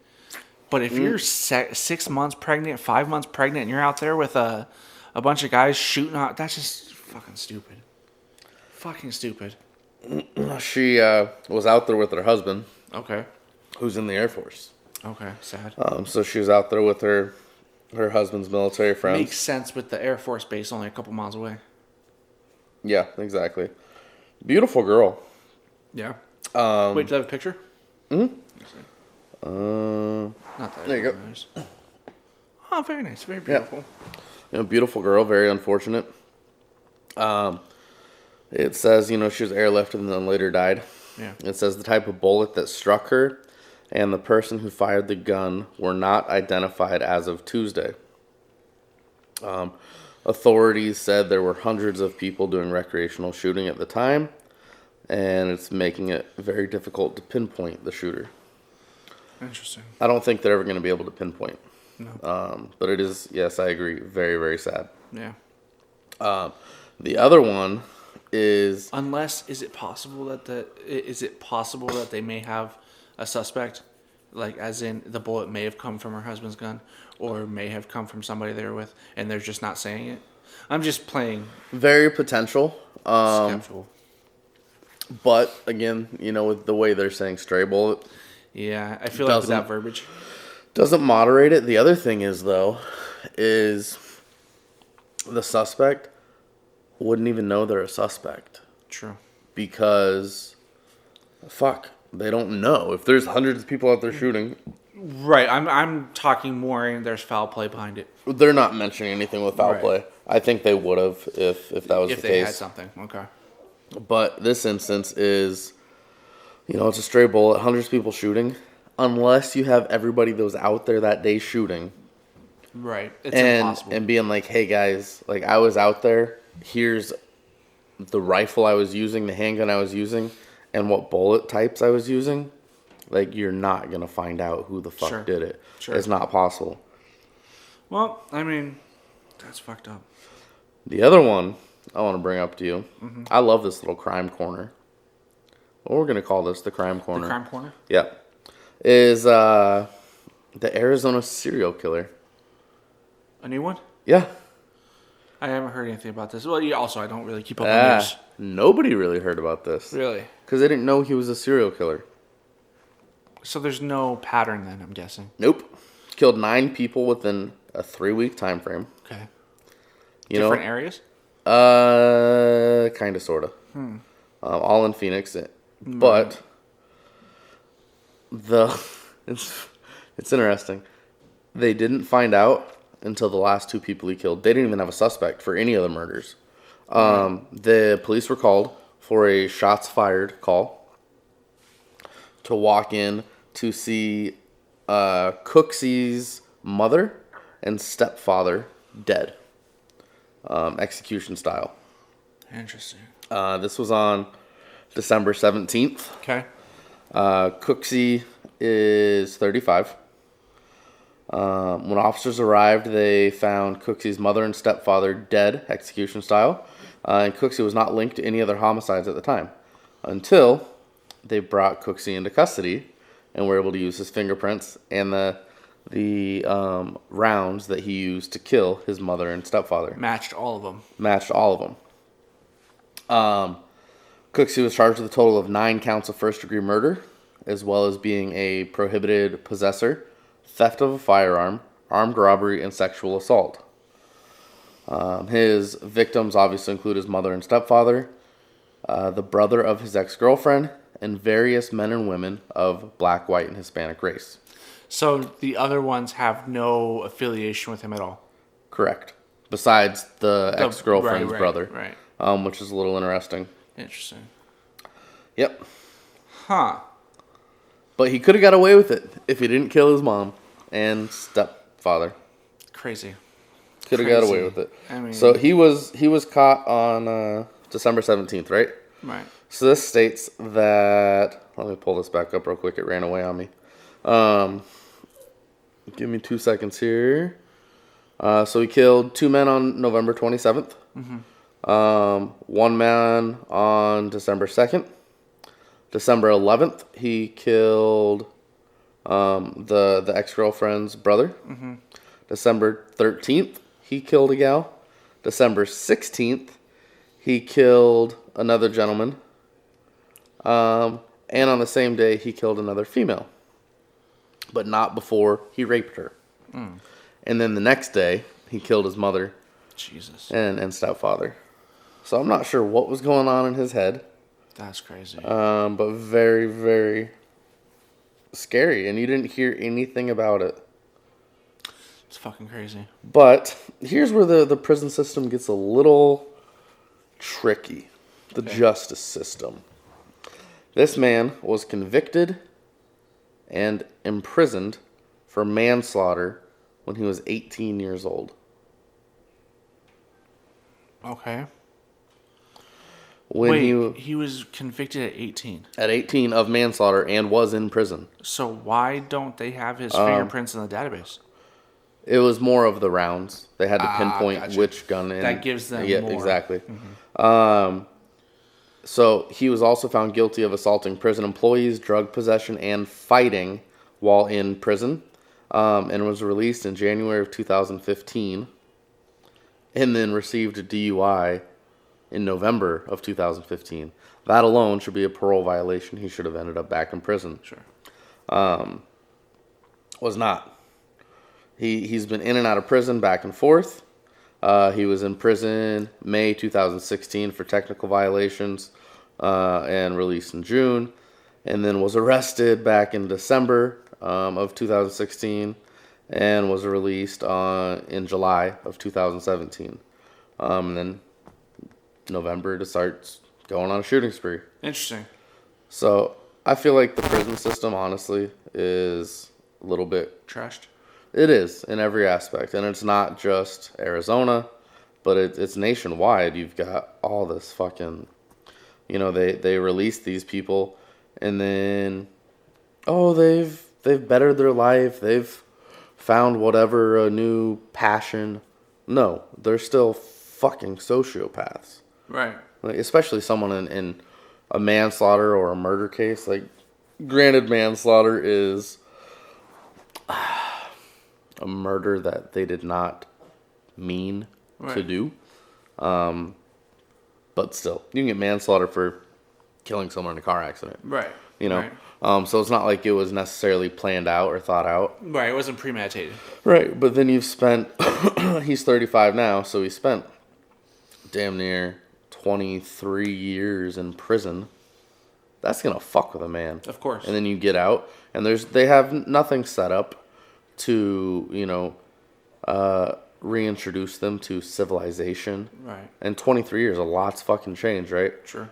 But if you're 6 months pregnant, 5 months pregnant, and you're out there with a bunch of guys shooting out, that's just fucking stupid. Fucking stupid. She was out there with her husband. Okay. Who's in the Air Force. Okay, sad. So she was out there with her husband's military friends. Makes sense with the Air Force base only a couple miles away. Yeah, exactly. Beautiful girl. Yeah. Wait, do I have a picture? Mm-hmm. Not that. There you go. Nice. Oh, very nice. Very beautiful. Yeah. Beautiful girl. Very unfortunate. It says, she was airlifted and then later died. Yeah. It says the type of bullet that struck her and the person who fired the gun were not identified as of Tuesday. Authorities said there were hundreds of people doing recreational shooting at the time, and it's making it very difficult to pinpoint the shooter. Interesting. I don't think they're ever going to be able to pinpoint. No. But it is, yes, I agree, very, very sad. Yeah. The other one is... Unless, is it possible that they may have a suspect? Like, as in, the bullet may have come from her husband's gun, or may have come from somebody they were with, and they're just not saying it? I'm just playing... Very potential. Skeptical. But, again, with the way they're saying stray bullet... Yeah, I feel like with that verbiage... Doesn't moderate it. The other thing is, though, is the suspect wouldn't even know they're a suspect. True. Because, they don't know. If there's hundreds of people out there shooting... Right, I'm talking more, and there's foul play behind it. They're not mentioning anything with foul play. I think they would have if that was the case. If they had something, okay. But this instance is You know, it's a stray bullet, hundreds of people shooting. Unless you have everybody that was out there that day shooting. Right. It's impossible. And being like, hey guys, like I was out there, here's the rifle I was using, the handgun I was using, and what bullet types I was using. Like, you're not going to find out who the fuck did it. Sure. It's not possible. Well, I mean, that's fucked up. The other one I want to bring up to you, I love this little crime corner. What we're going to call this, the crime corner. The crime corner? Yeah. Is the Arizona serial killer. A new one? Yeah. I haven't heard anything about this. Well, also, I don't really keep up on news. Nobody really heard about this. Really? Because they didn't know he was a serial killer. So there's no pattern then, I'm guessing. Nope. Killed 9 people within a 3-week time frame. Okay. Different areas? Kind of, sort of. All in Phoenix. But it's interesting. They didn't find out until the last 2 people he killed. They didn't even have a suspect for any of the murders. The police were called for a shots fired call to walk in to see Cooksy's mother and stepfather dead, execution style. Interesting. This was on December 17th. Okay. Cooksy is 35. When officers arrived, they found Cooksy's mother and stepfather dead, execution style, and Cooksy was not linked to any other homicides at the time until they brought Cooksy into custody and were able to use his fingerprints and the rounds that he used to kill his mother and stepfather. Matched all of them. Cooksy was charged with a total of 9 counts of first-degree murder, as well as being a prohibited possessor, theft of a firearm, armed robbery, and sexual assault. His victims obviously include his mother and stepfather, the brother of his ex-girlfriend, and various men and women of black, white, and Hispanic race. So the other ones have no affiliation with him at all? Correct. Besides the ex-girlfriend's brother. Right. Which is a little interesting. Interesting. Yep. Huh. But he could have got away with it if he didn't kill his mom and stepfather. Crazy. Could have got away with it. I mean, so he was caught on December 17th, right? Right. So this states that, let me pull this back up real quick. It ran away on me. Give me 2 seconds here. So he killed 2 men on November 27th. Mm-hmm. 1 man on December 2nd. December 11th, he killed the ex-girlfriend's brother. Mm-hmm. December 13th, he killed a gal. December 16th, he killed another gentleman. And on the same day, he killed another female. But not before he raped her. Mm. And then the next day, he killed his mother. Jesus. And stepfather. So I'm not sure what was going on in his head. That's crazy. But very, very scary. And you didn't hear anything about it. It's fucking crazy. But here's where the prison system gets a little tricky. The justice system. This man was convicted and imprisoned for manslaughter when he was 18 years old. Okay. He was convicted at 18. At 18 of manslaughter and was in prison. So why don't they have his fingerprints in the database? It was more of the rounds. They had to pinpoint which gun. That gives them more. Yeah, exactly. Mm-hmm. So he was also found guilty of assaulting prison employees, drug possession, and fighting while in prison, and was released in January of 2015, and then received a DUI in November of 2015. That alone should be a parole violation. He should have ended up back in prison. Sure. Was not. He's been in and out of prison back and forth. He was in prison May 2016 for technical violations and released in June, and then was arrested back in December of 2016 and was released in July of 2017. And then November to start going on a shooting spree. Interesting. So I feel like the prison system, honestly, is a little bit trashed. It is in every aspect, and it's not just Arizona, but it's nationwide. You've got all this fucking, they release these people, and then, they've bettered their life. They've found whatever a new passion. No, they're still fucking sociopaths. Right. Like, especially someone in a manslaughter or a murder case. Like, granted, manslaughter is a murder that they did not mean to do. But still, you can get manslaughter for killing someone in a car accident. Right. Right. So it's not like it was necessarily planned out or thought out. Right. It wasn't premeditated. Right. But then you've spent, he's 35 now, so he spent damn near 23 years in prison. That's going to fuck with a man. Of course. And then you get out, and they have nothing set up to, reintroduce them to civilization. Right. And 23 years, a lot's fucking changed, right? Sure.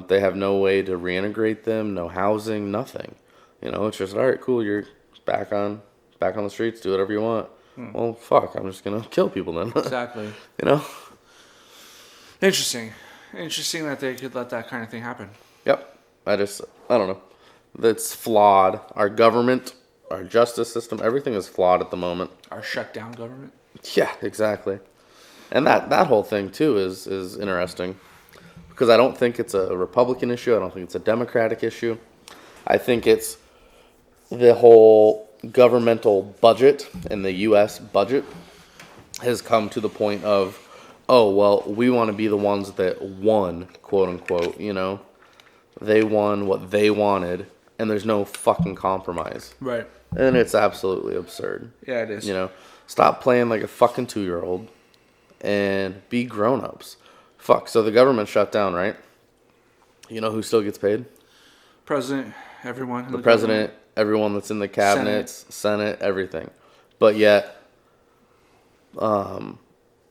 They have no way to reintegrate them, no housing, nothing. It's just, all right, cool, you're back on the streets, do whatever you want. Well, fuck, I'm just going to kill people then. Exactly. Interesting that they could let that kind of thing happen. Yep. I don't know. That's flawed. Our government, our justice system, everything is flawed at the moment. Our shut down government. Yeah, exactly. And that whole thing too is interesting, because I don't think it's a Republican issue. I don't think it's a Democratic issue. I think it's the whole governmental budget, and the U.S. budget has come to the point of, oh, well, we want to be the ones that won, quote unquote, They won what they wanted, and there's no fucking compromise. Right. And it's absolutely absurd. Yeah, it is. Stop playing like a fucking 2-year-old and be grown-ups. Fuck, so the government shut down, right? You know who still gets paid? President, everyone. The president, everyone that's in the cabinets, Senate, everything. But yet,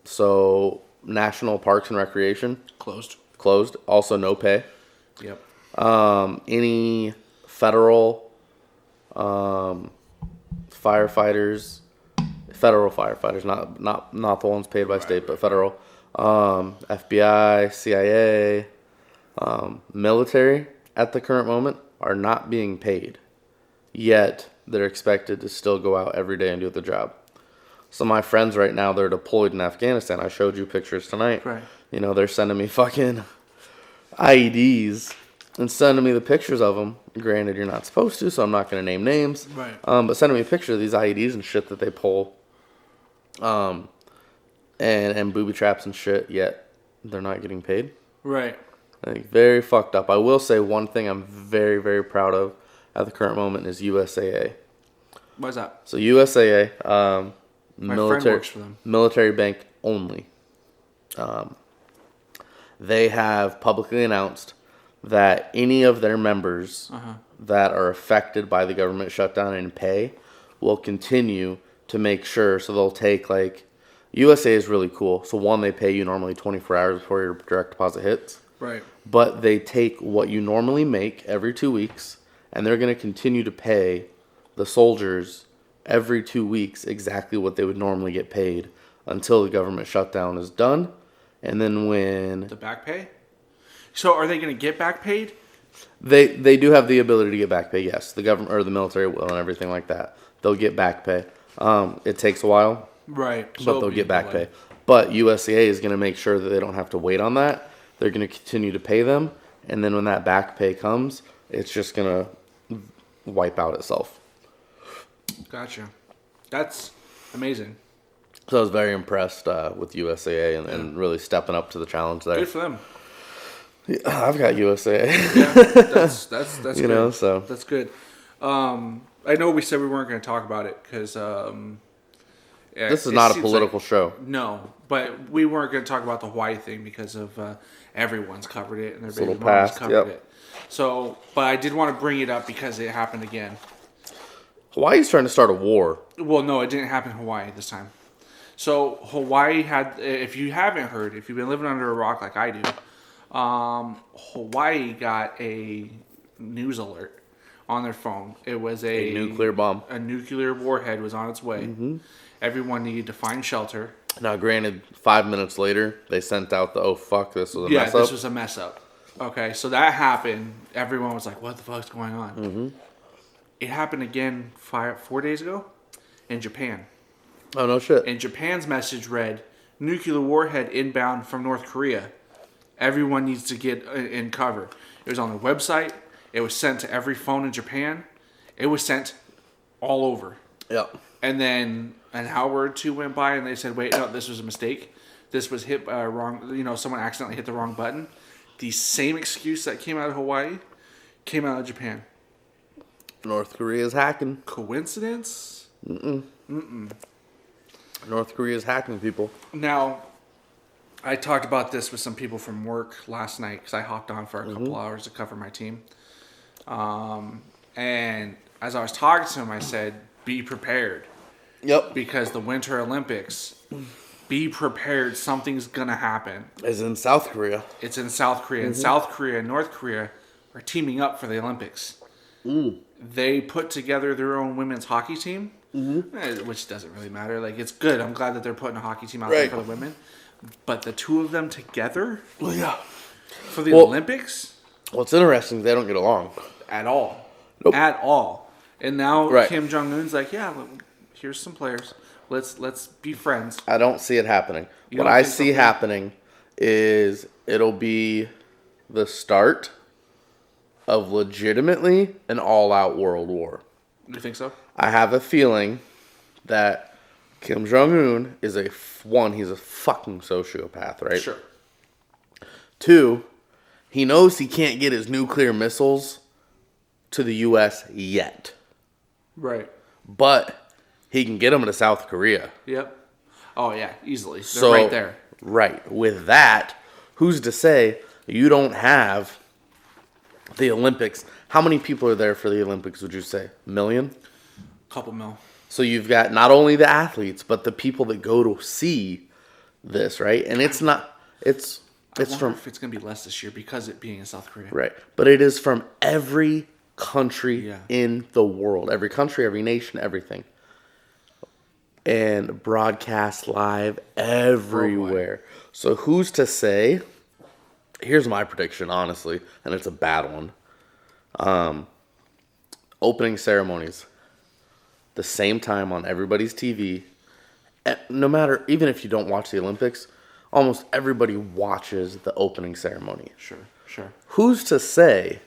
so National Parks and Recreation. Closed. Also no pay. Yep. Any federal firefighters, not the ones paid by state, but federal, FBI, CIA, military at the current moment are not being paid, yet they're expected to still go out every day and do the job. So my friends right now, they're deployed in Afghanistan. I showed you pictures tonight. Right. They're sending me fucking IEDs and sending me the pictures of them. Granted, you're not supposed to, so I'm not going to name names. Right. But sending me a picture of these IEDs and shit that they pull, and booby traps and shit, yet they're not getting paid. Right. Like, very fucked up. I will say one thing I'm very, very proud of at the current moment is USAA. What's that? So USAA, My friend works for them. Military bank only. They have publicly announced that any of their members that are affected by the government shutdown and pay will continue to make sure. So they'll take, like, USA is really cool. So one, they pay you normally 24 hours before your direct deposit hits. Right. But they take what you normally make every 2 weeks, and they're going to continue to pay the soldiers every 2 weeks exactly what they would normally get paid until the government shutdown is done. And then when the back pay? So are they going to get back paid? They do have the ability to get back pay, yes. The government or the military will and everything like that. They'll get back pay. It takes a while. Right. But they'll get back pay. But USAA is going to make sure that they don't have to wait on that. They're going to continue to pay them. And then when that back pay comes, it's just going to wipe out itself. Gotcha. That's amazing. So I was very impressed with USAA and really stepping up to the challenge there. Good for them. Yeah, I've got USAA. Yeah, that's good. So that's good. I know we said we weren't going to talk about it because this is not a political show. No, but we weren't going to talk about the Hawaii thing because of everyone's covered it and their baby little moms past, covered it. So, but I did want to bring it up because it happened again. Hawaii's trying to start a war. Well, no, it didn't happen in Hawaii this time. So Hawaii had, if you haven't heard, if you've been living under a rock like I do, Hawaii got a news alert on their phone. It was a nuclear bomb. A nuclear warhead was on its way. Mm-hmm. Everyone needed to find shelter. Now, granted, 5 minutes later, they sent out the, oh, fuck, this was a mess up. Yeah, this was a mess up. Okay, so that happened. Everyone was like, what the fuck's going on? Mm-hmm. It happened again 4 days ago in Japan. Oh, no shit. And Japan's message read, nuclear warhead inbound from North Korea. Everyone needs to get in cover. It was on their website. It was sent to every phone in Japan. It was sent all over. Yep. And then an hour or two went by, and they said, "Wait, no, this was a mistake. This was hit wrong. Someone accidentally hit the wrong button." The same excuse that came out of Hawaii came out of Japan. North Korea's hacking. Coincidence? North Korea's hacking people. Now, I talked about this with some people from work last night because I hopped on for a couple hours to cover my team. And as I was talking to them, I said, "Be prepared." Yep. Because the Winter Olympics, be prepared. Something's going to happen. It's in South Korea. It's in South Korea. And South Korea and North Korea are teaming up for the Olympics. They put together their own women's hockey team, which doesn't really matter. Like, it's good. I'm glad that they're putting a hockey team out there for the women. But the two of them together for the Olympics? Well, it's interesting. They don't get along. At all. Nope. At all. And now Right. Kim Jong-un's like, yeah, here's some players. Let's be friends. I don't see it happening. You What don't I think see so? happening is it'll be the start of legitimately an all-out world war. You think so? I have a feeling that Kim Jong-un is he's a fucking sociopath, right? Sure. 2, he knows he can't get his nuclear missiles to the U.S. yet. Right. But he can get them to South Korea. Yep. Oh, yeah, easily. They're right there. Right. With that, who's to say you don't have the Olympics? How many people are there for the Olympics, would you say? 1 million? Couple mil. So you've got not only the athletes, but the people that go to see this, right? And it's not, it's from, if it's going to be less this year because it being in South Korea. right. But it is from every country Yeah. in the world. Every country, every nation, everything. And broadcast live everywhere. So who's to say? Here's my prediction, honestly, and it's a bad one. Opening ceremonies, the same time on everybody's TV. No matter, even if you don't watch the Olympics, almost everybody watches the opening ceremony. Sure. Who's to say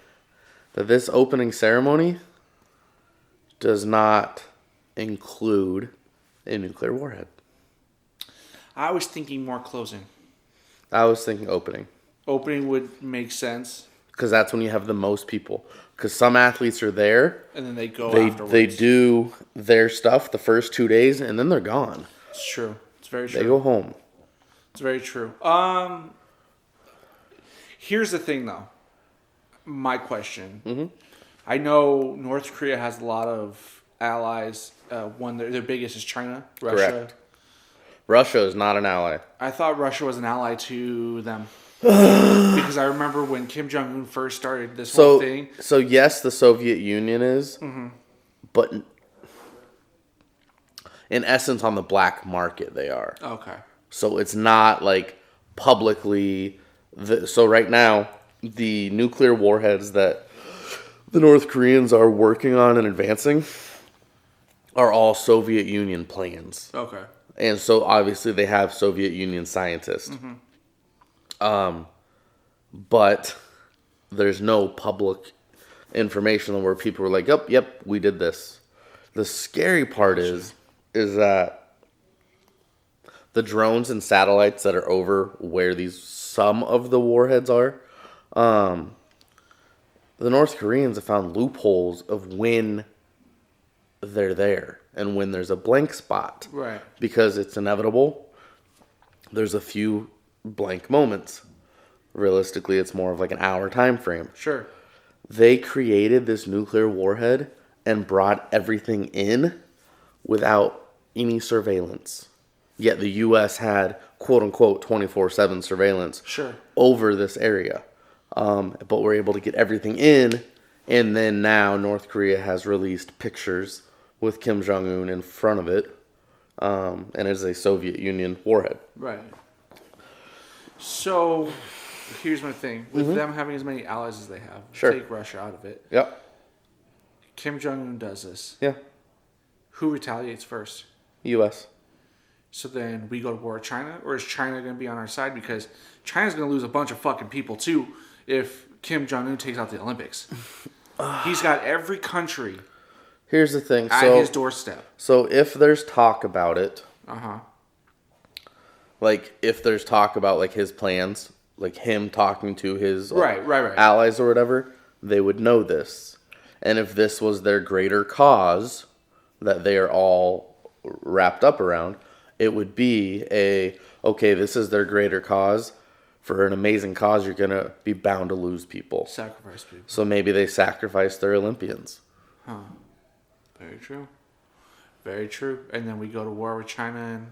that this opening ceremony does not include a nuclear warhead? I was thinking more closing. I was thinking opening. Opening would make sense. Because that's when you have the most people. Because some athletes are there. And then they go afterwards. They do their stuff the first 2 days, and then they're gone. It's true. It's very true. They go home. It's very true. Here's the thing, though. My question. Mm-hmm. I know North Korea has a lot of allies. Their biggest is China, Russia. Correct. Russia is not an ally. I thought Russia was an ally to them. Because I remember when Kim Jong-un first started this whole thing. So yes, the Soviet Union is, but in essence, on the black market they are. Okay. So it's not like publicly. So right now, the nuclear warheads that the North Koreans are working on and advancing are all Soviet Union plans. Okay. And so obviously they have Soviet Union scientists. But there's no public information where people are like, yep, we did this. The scary part is that the drones and satellites that are over where some of the warheads are, the North Koreans have found loopholes of when they're there and when there's a blank spot. Right. Because it's inevitable. There's a few blank moments. Realistically, it's more of like an hour time frame. Sure. They created this nuclear warhead and brought everything in without any surveillance. Yet the U.S. had, quote-unquote, 24/7 surveillance Sure. over this area. But we're able to get everything in And then now North Korea has released pictures with Kim Jong-un in front of it, and it is a Soviet Union warhead. Right. So, here's my thing. With them having as many allies as they have, take Russia out of it. Yep. Kim Jong-un does this. Yeah. Who retaliates first? U.S. So then we go to war with China? Or is China going to be on our side? Because China's going to lose a bunch of fucking people, too, if Kim Jong-un takes out the Olympics. He's got every country Here's the thing. at his doorstep. So if there's talk about it, like if there's talk about like his plans, like him talking to his allies or whatever, they would know this. And if this was their greater cause that they are all wrapped up around, it would be okay, this is their greater cause. For an amazing cause, you're going to be bound to lose people. Sacrifice people. So maybe they sacrifice their Olympians. Huh. Very true. Very true. And then we go to war with China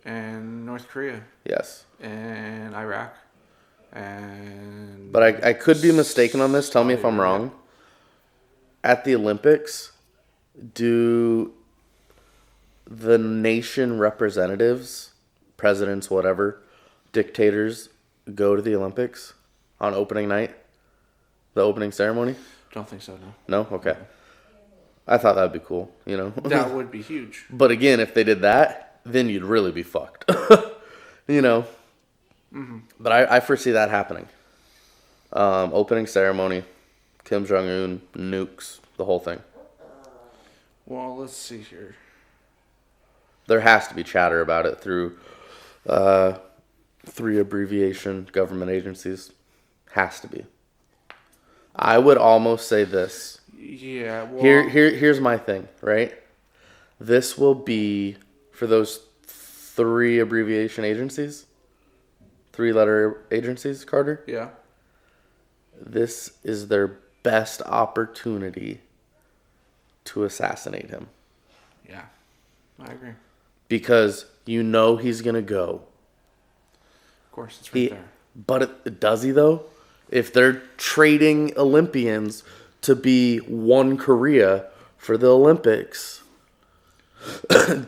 and North Korea. Yes. And Iraq. And but I could be mistaken on this. Tell me if I'm wrong. At the Olympics, do the nation representatives, presidents, whatever, dictators go to the Olympics on opening night? The opening ceremony? Don't think so, no. No? Okay. I thought that would be cool, you know? That would be huge. But again, if they did that, then you'd really be fucked. You know? Mm-hmm. But I foresee that happening. Opening ceremony, Kim Jong-un, nukes, the whole thing. Well, let's see here. There has to be chatter about it through 3 abbreviation government agencies. Has to be. I would almost say this. Yeah. Well, Here's my thing, right? This will be for those 3 abbreviation agencies, 3-letter agencies, Carter. Yeah. This is their best opportunity to assassinate him. Yeah, I agree. Because you know he's going to go. Of course, it's right there. But does he, though? If they're trading Olympians to be one Korea for the Olympics,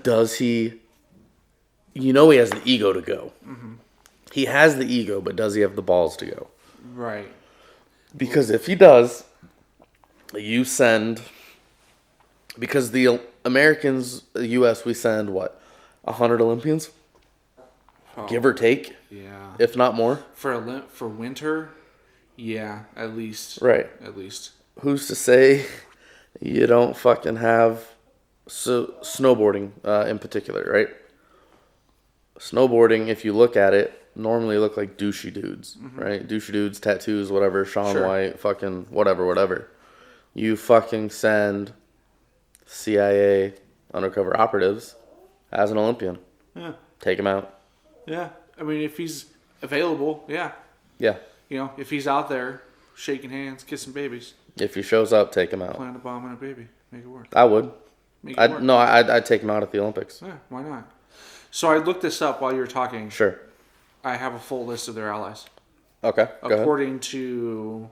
does he... You know he has the ego to go. Mm-hmm. He has the ego, but does he have the balls to go? Right. Because if he does, you send... Because the Americans, the U.S., we send, 100 Olympians? Oh, give or take? Yeah. If not more? For winter, yeah, at least. Right. At least. Who's to say you don't fucking have snowboarding in particular, right? Snowboarding, if you look at it, normally look like douchey dudes, right? Douchey dudes, tattoos, whatever, Shaun White, fucking whatever. You fucking send CIA undercover operatives as an Olympian. Yeah. Take him out. Yeah. I mean, if he's available, yeah. Yeah. You know, if he's out there shaking hands, kissing babies. If he shows up, take him out. Plant a bomb on a baby. Make it work. I would. Make it work. No, I'd take him out at the Olympics. Yeah, why not? So I looked this up while you were talking. Sure. I have a full list of their allies. Okay, go ahead. According to...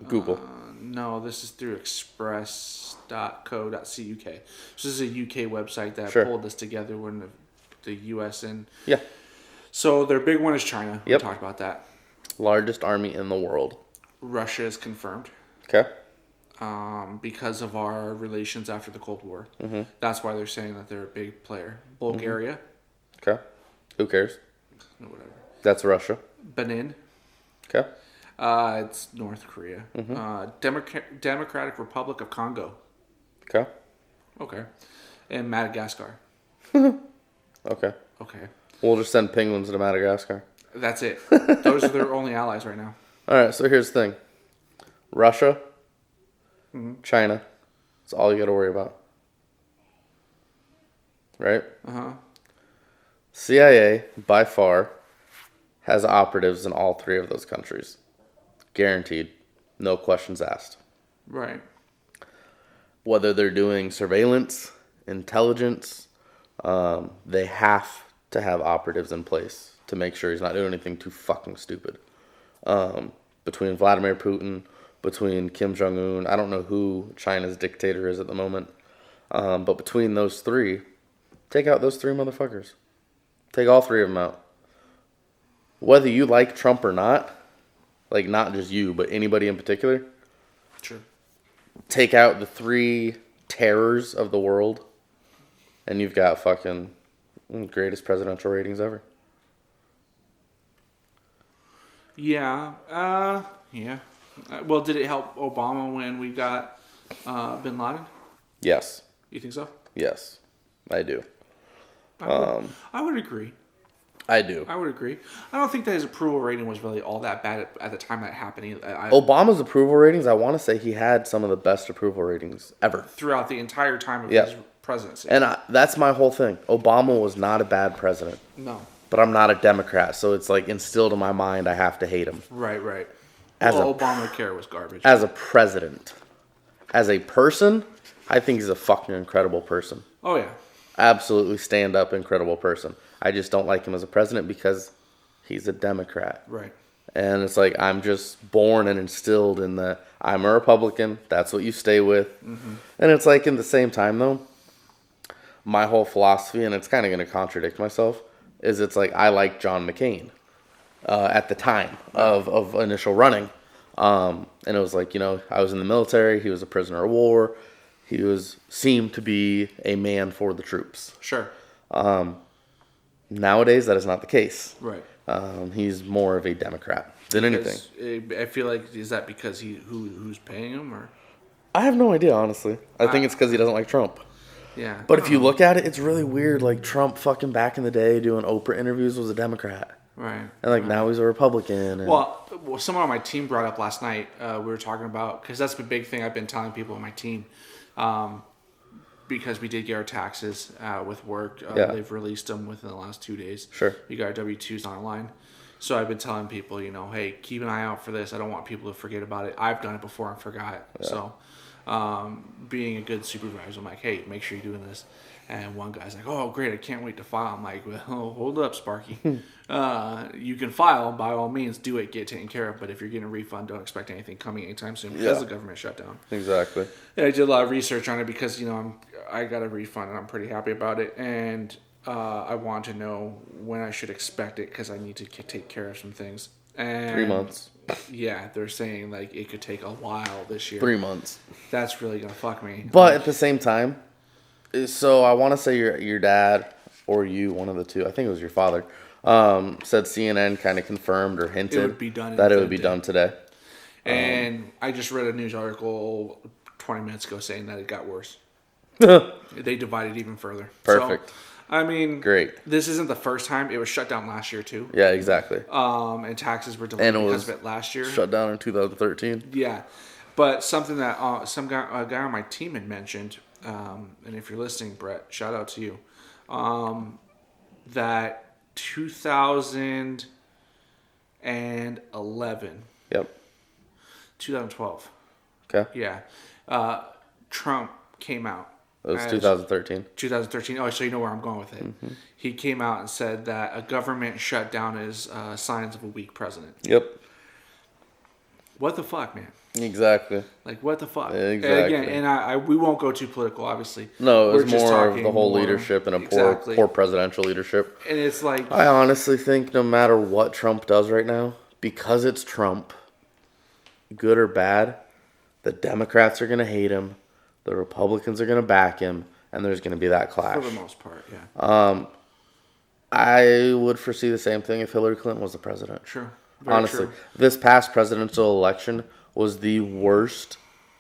Google. No, this is through express.co.cuk. So this is a UK website that pulled this together when the US and... Yeah. So their big one is China. Yep. We talked about that. Largest army in the world. Russia is confirmed. Okay. Because of our relations after the Cold War. Mm-hmm. That's why they're saying that they're a big player. Bulgaria. Okay. Who cares? Whatever. That's Russia. Benin. Okay. It's North Korea. Mm-hmm. Democratic Republic of Congo. Okay. Okay. And Madagascar. Okay. Okay. We'll just send penguins to Madagascar. That's it. Those are their only allies right now. All right, so here's the thing. Russia, China, that's all you got to worry about. Right? Uh-huh. CIA, by far, has operatives in all 3 of those countries. Guaranteed. No questions asked. Right. Whether they're doing surveillance, intelligence, they have to have operatives in place to make sure he's not doing anything too fucking stupid. Between Vladimir Putin, between Kim Jong-un. I don't know who China's dictator is at the moment. But between those three, take out those three motherfuckers. Take all three of them out. Whether you like Trump or not, like not just you, but anybody in particular. Sure. Take out the three terrors of the world, and you've got fucking greatest presidential ratings ever. Yeah. Yeah. Well, did it help Obama when we got Bin Laden? Yes. You think so? Yes, I do. I would agree. I do. I would agree. I don't think that his approval rating was really all that bad at the time that happened. Obama's approval ratings, I want to say he had some of the best approval ratings ever. Throughout the entire time of his presidency. And that's my whole thing. Obama was not a bad president. No. But I'm not a Democrat, so it's like instilled in my mind I have to hate him. Right. Obamacare was garbage. As a president. As a person, I think he's a fucking incredible person. Oh, yeah. Absolutely stand up, incredible person. I just don't like him as a president because he's a Democrat. Right. And it's like I'm just born and instilled in the I'm a Republican. That's what you stay with. Mm-hmm. And it's like in the same time though, my whole philosophy, and it's kind of going to contradict myself, is it's like I like John McCain at the time of initial running. And it was like, I was in the military. He was a prisoner of war. He seemed to be a man for the troops. Sure. Nowadays, that is not the case. Right. He's more of a Democrat than anything. I feel like, is that because who's paying him, or? I have no idea, honestly. I think it's because he doesn't like Trump. Yeah. But if you look at it, it's really weird. Like Trump fucking back in the day doing Oprah interviews was a Democrat. Right. And now he's a Republican. And well, someone on my team brought up last night, we were talking about, because that's the big thing I've been telling people on my team. Because we did get our taxes with work. They've released them within the last 2 days. Sure. We got our W-2s online. So I've been telling people, hey, keep an eye out for this. I don't want people to forget about it. I've done it before and forgot. Yeah. So being a good supervisor, I'm like, hey, make sure you're doing this. And one guy's like, oh, great, I can't wait to file. I'm like, well, hold up, Sparky. You can file, by all means, do it, get taken care of. But if you're getting a refund, don't expect anything coming anytime soon because the government shut down. Exactly. And I did a lot of research on it because, I got a refund and I'm pretty happy about it. And I want to know when I should expect it because I need to take care of some things. And 3 months. Yeah, they're saying it could take a while this year. 3 months. That's really going to fuck me. But at the same time, so I want to say your dad or you, one of the two, I think it was your father, said CNN kind of confirmed or hinted it would be done today. And I just read a news article 20 minutes ago saying that it got worse. They divided even further. Perfect. So, I mean, great. This isn't the first time. It was shut down last year too. Yeah, exactly. And taxes were delayed because of it last year. Shut down in 2013. Yeah, but something that a guy on my team had mentioned, and if you're listening, Brett, shout out to you, that 2011. Yep. 2012. Okay. Yeah. Trump came out. It was 2013. 2013. Oh, so you know where I'm going with it. Mm-hmm. He came out and said that a government shutdown is signs of a weak president. Yep. What the fuck, man? Exactly. What the fuck? Exactly. And again, we won't go too political, obviously. No, it was more of the whole leadership and poor presidential leadership. And it's like... I honestly think no matter what Trump does right now, because it's Trump, good or bad, the Democrats are going to hate him. The Republicans are going to back him, and there's going to be that clash. For the most part, yeah. I would foresee the same thing if Hillary Clinton was the president. Sure. Honestly, this past presidential election was the worst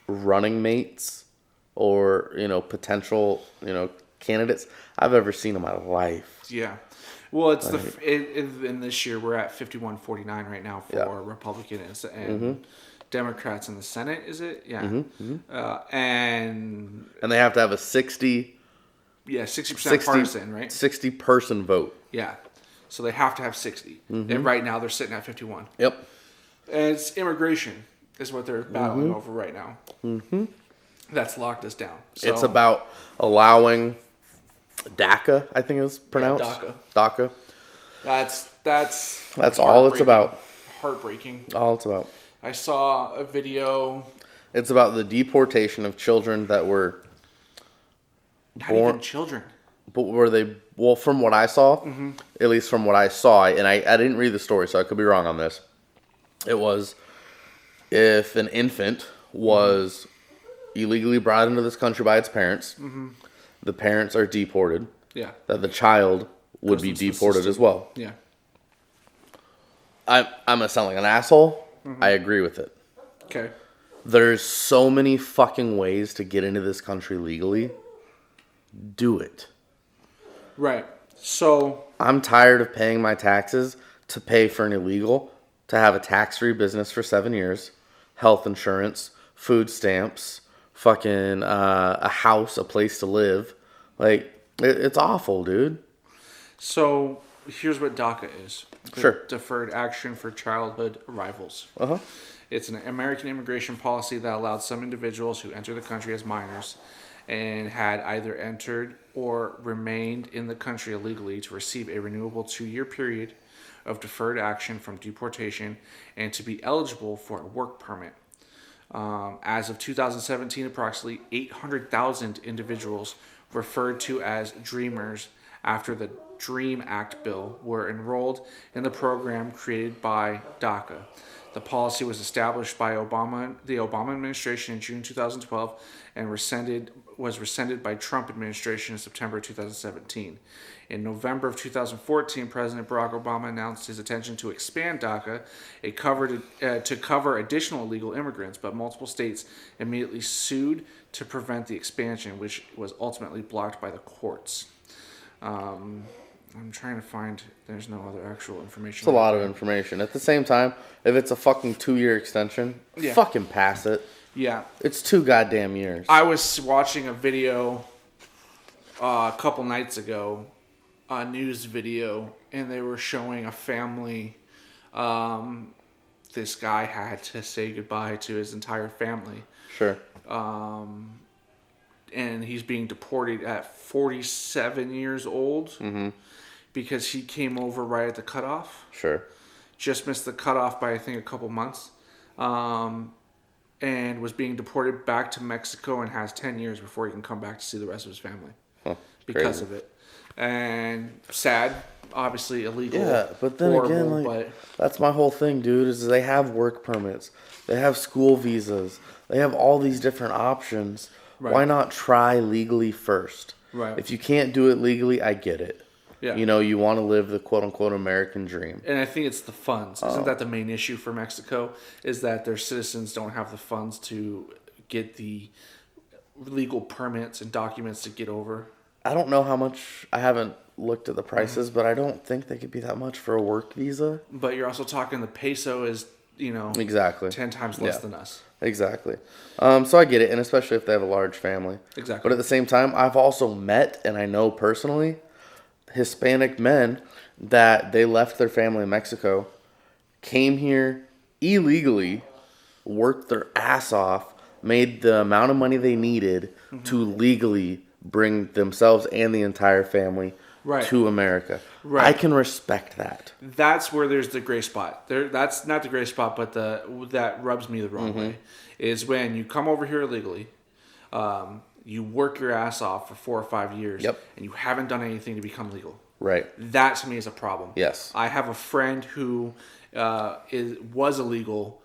running mates or, potential, candidates I've ever seen in my life. Yeah. Well, it's in this year we're at 51-49 right now for Republicans and Democrats in the Senate, is it? Yeah. And they have to have a 60 partisan, right? 60-person vote. Yeah. So they have to have 60. And right now they're sitting at 51. Yep. And it's immigration is what they're battling over right now. That's locked us down. So, it's about allowing DACA, I think it was pronounced. DACA. That's all it's about. Heartbreaking. All it's about. I saw a video. It's about the deportation of children that were Not even children. But were they... Well, from what I saw, at least from what I saw, and I didn't read the story, so I could be wrong on this. It was if an infant was illegally brought into this country by its parents, the parents are deported, that the child would be deported as well. Yeah. I'm going to sound like an asshole. I agree with it. Okay. There's so many fucking ways to get into this country legally. Do it. Right. So I'm tired of paying my taxes to pay for an illegal, to have a tax-free business for 7 years, health insurance, food stamps, fucking a house, a place to live. Like, it's awful, dude. So here's what DACA is. Sure. Deferred Action for Childhood Arrivals. Uh-huh. It's an American immigration policy that allowed some individuals who enter the country as minors and had either entered or remained in the country illegally to receive a renewable 2-year period of deferred action from deportation and to be eligible for a work permit. As of 2017, approximately 800,000 individuals referred to as Dreamers after the DREAM Act bill were enrolled in the program created by DACA. The policy was established by the Obama administration in June 2012 and was rescinded by Trump administration in September 2017. In November of 2014, President Barack Obama announced his intention to expand DACA to cover additional illegal immigrants, but multiple states immediately sued to prevent the expansion, which was ultimately blocked by the courts. I'm trying to find... There's no other actual information. It's a lot of information. At the same time, if it's a fucking 2-year extension, fucking pass it. Yeah. It's 2 goddamn years. I was watching a video a couple nights ago, a news video, and they were showing a family. This guy had to say goodbye to his entire family. Sure. And he's being deported at 47 years old because he came over right at the cutoff. Sure. Just missed the cutoff by, I think, a couple months. And was being deported back to Mexico and has 10 years before he can come back to see the rest of his family because of it. And sad, obviously illegal. Yeah, but then horrible, again, that's my whole thing, dude, is they have work permits. They have school visas. They have all these different options. Right. Why not try legally first? Right. If you can't do it legally, I get it. Yeah. You know, you want to live the quote-unquote American dream. And I think it's the funds. Isn't that the main issue for Mexico? Is that their citizens don't have the funds to get the legal permits and documents to get over? I don't know how much. I haven't looked at the prices, but I don't think they could be that much for a work visa. But you're also talking the peso is, exactly 10 times less than us. Exactly. So I get it, and especially if they have a large family. Exactly. But at the same time, I've also met, and I know personally, Hispanic men that they left their family in Mexico, came here illegally, worked their ass off, made the amount of money they needed to legally bring themselves and the entire family to America. Right. I can respect that. That's where there's the gray spot. That's not the gray spot, but that rubs me the wrong way. Is when you come over here illegally, you work your ass off for 4 or 5 years, and you haven't done anything to become legal. Right. That to me is a problem. Yes. I have a friend who was illegal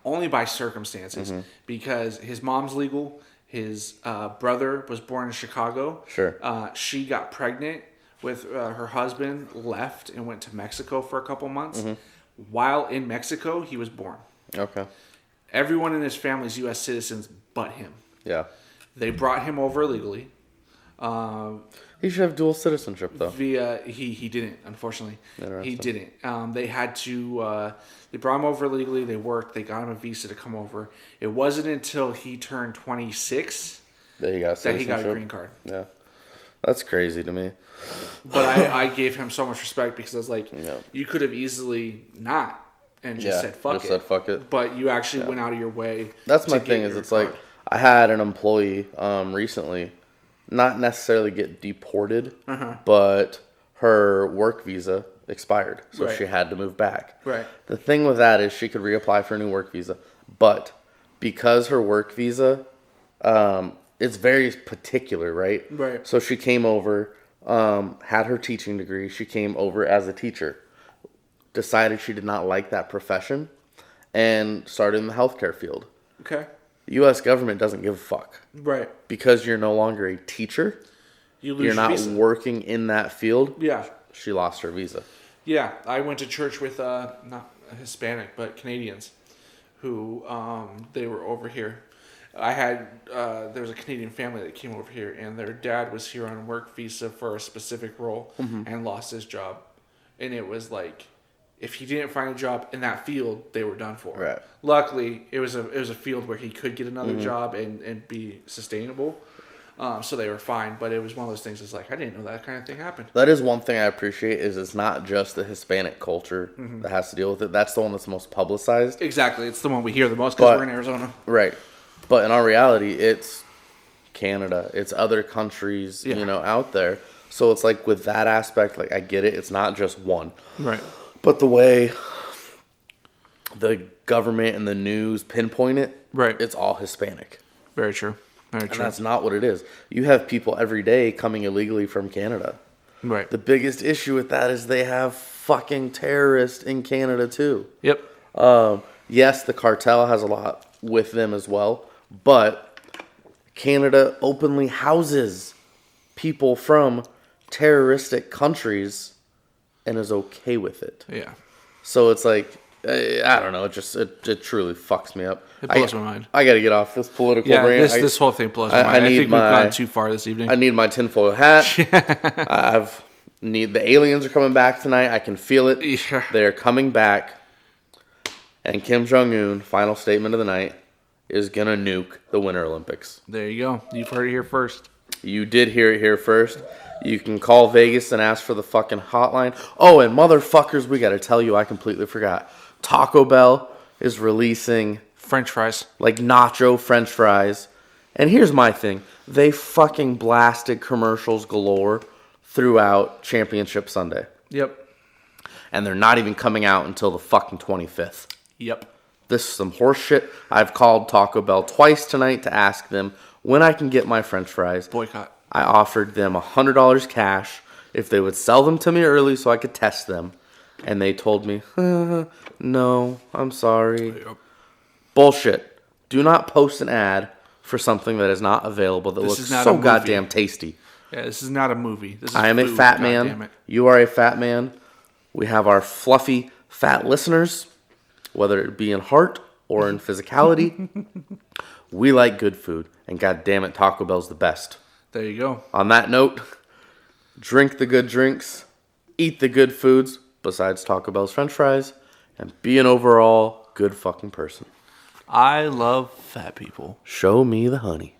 only by circumstances because his mom's legal. His brother was born in Chicago. Sure. She got pregnant with her husband, left and went to Mexico for a couple months. While in Mexico, he was born. Okay. Everyone in his family is U.S. citizens but him. Yeah. They brought him over illegally. He should have dual citizenship, though. He didn't, unfortunately. He didn't. They had to... they brought him over illegally. They worked. They got him a visa to come over. It wasn't until he turned 26 that he got a green card. Yeah. That's crazy to me. But I gave him so much respect because I was like, you could have easily not and just said fuck it. But you actually went out of your way. That's my thing is it's like I had an employee recently not necessarily get deported, but her work visa expired, so she had to move back. Right. The thing with that is she could reapply for a new work visa, but because her work visa, it's very particular, right? Right. So she came over, had her teaching degree. She came over as a teacher, decided she did not like that profession, and started in the healthcare field. Okay. The U.S. government doesn't give a fuck. Right. Because you're no longer a teacher, you're not working in that field. Yeah. She lost her visa. Yeah. I went to church with, not Hispanic, but Canadians who, they were over here. I had, there was a Canadian family that came over here, and their dad was here on a work visa for a specific role and lost his job. And it was like, if he didn't find a job in that field, they were done for. Right. Luckily, it was a field where he could get another job and be sustainable. So they were fine. But it was one of those things. It's like, I didn't know that kind of thing happened. That is one thing I appreciate is it's not just the Hispanic culture that has to deal with it. That's the one that's most publicized. Exactly. It's the one we hear the most because we're in Arizona. Right. But in our reality, it's Canada. It's other countries, out there. So it's like with that aspect, like I get it. It's not just one. Right. But the way the government and the news pinpoint it, it's all Hispanic. Very true. Very true. And that's not what it is. You have people every day coming illegally from Canada. Right. The biggest issue with that is they have fucking terrorists in Canada too. Yep. Yes, the cartel has a lot with them as well, but Canada openly houses people from terroristic countries and is okay with it. Yeah. So it's like, I don't know. It truly fucks me up. It blows my mind. I got to get off this political rant. This whole thing blows my mind. I think we've gone too far this evening. I need my tinfoil hat. The aliens are coming back tonight. I can feel it. Yeah. They're coming back. And Kim Jong-un, final statement of the night, is going to nuke the Winter Olympics. There you go. You've heard it here first. You did hear it here first. You can call Vegas and ask for the fucking hotline. Oh, and motherfuckers, we got to tell you, I completely forgot. Taco Bell is releasing French fries. like nacho French fries. And here's my thing. They fucking blasted commercials galore throughout Championship Sunday. Yep. And they're not even coming out until the fucking 25th. Yep. This is some horse shit. I've called Taco Bell twice tonight to ask them when I can get my French fries. Boycott. I offered them $100 cash if they would sell them to me early so I could test them. And they told me, no, I'm sorry. Yep. Bullshit. Do not post an ad for something that is not available that looks so goddamn tasty. Yeah, this is not a movie. This is I am a fat man. You are a fat man. We have our fluffy, fat listeners, whether it be in heart or in physicality. We like good food. And goddamn it, Taco Bell's the best. There you go. On that note, drink the good drinks, eat the good foods, besides Taco Bell's French fries, and be an overall good fucking person. I love fat people. Show me the honey.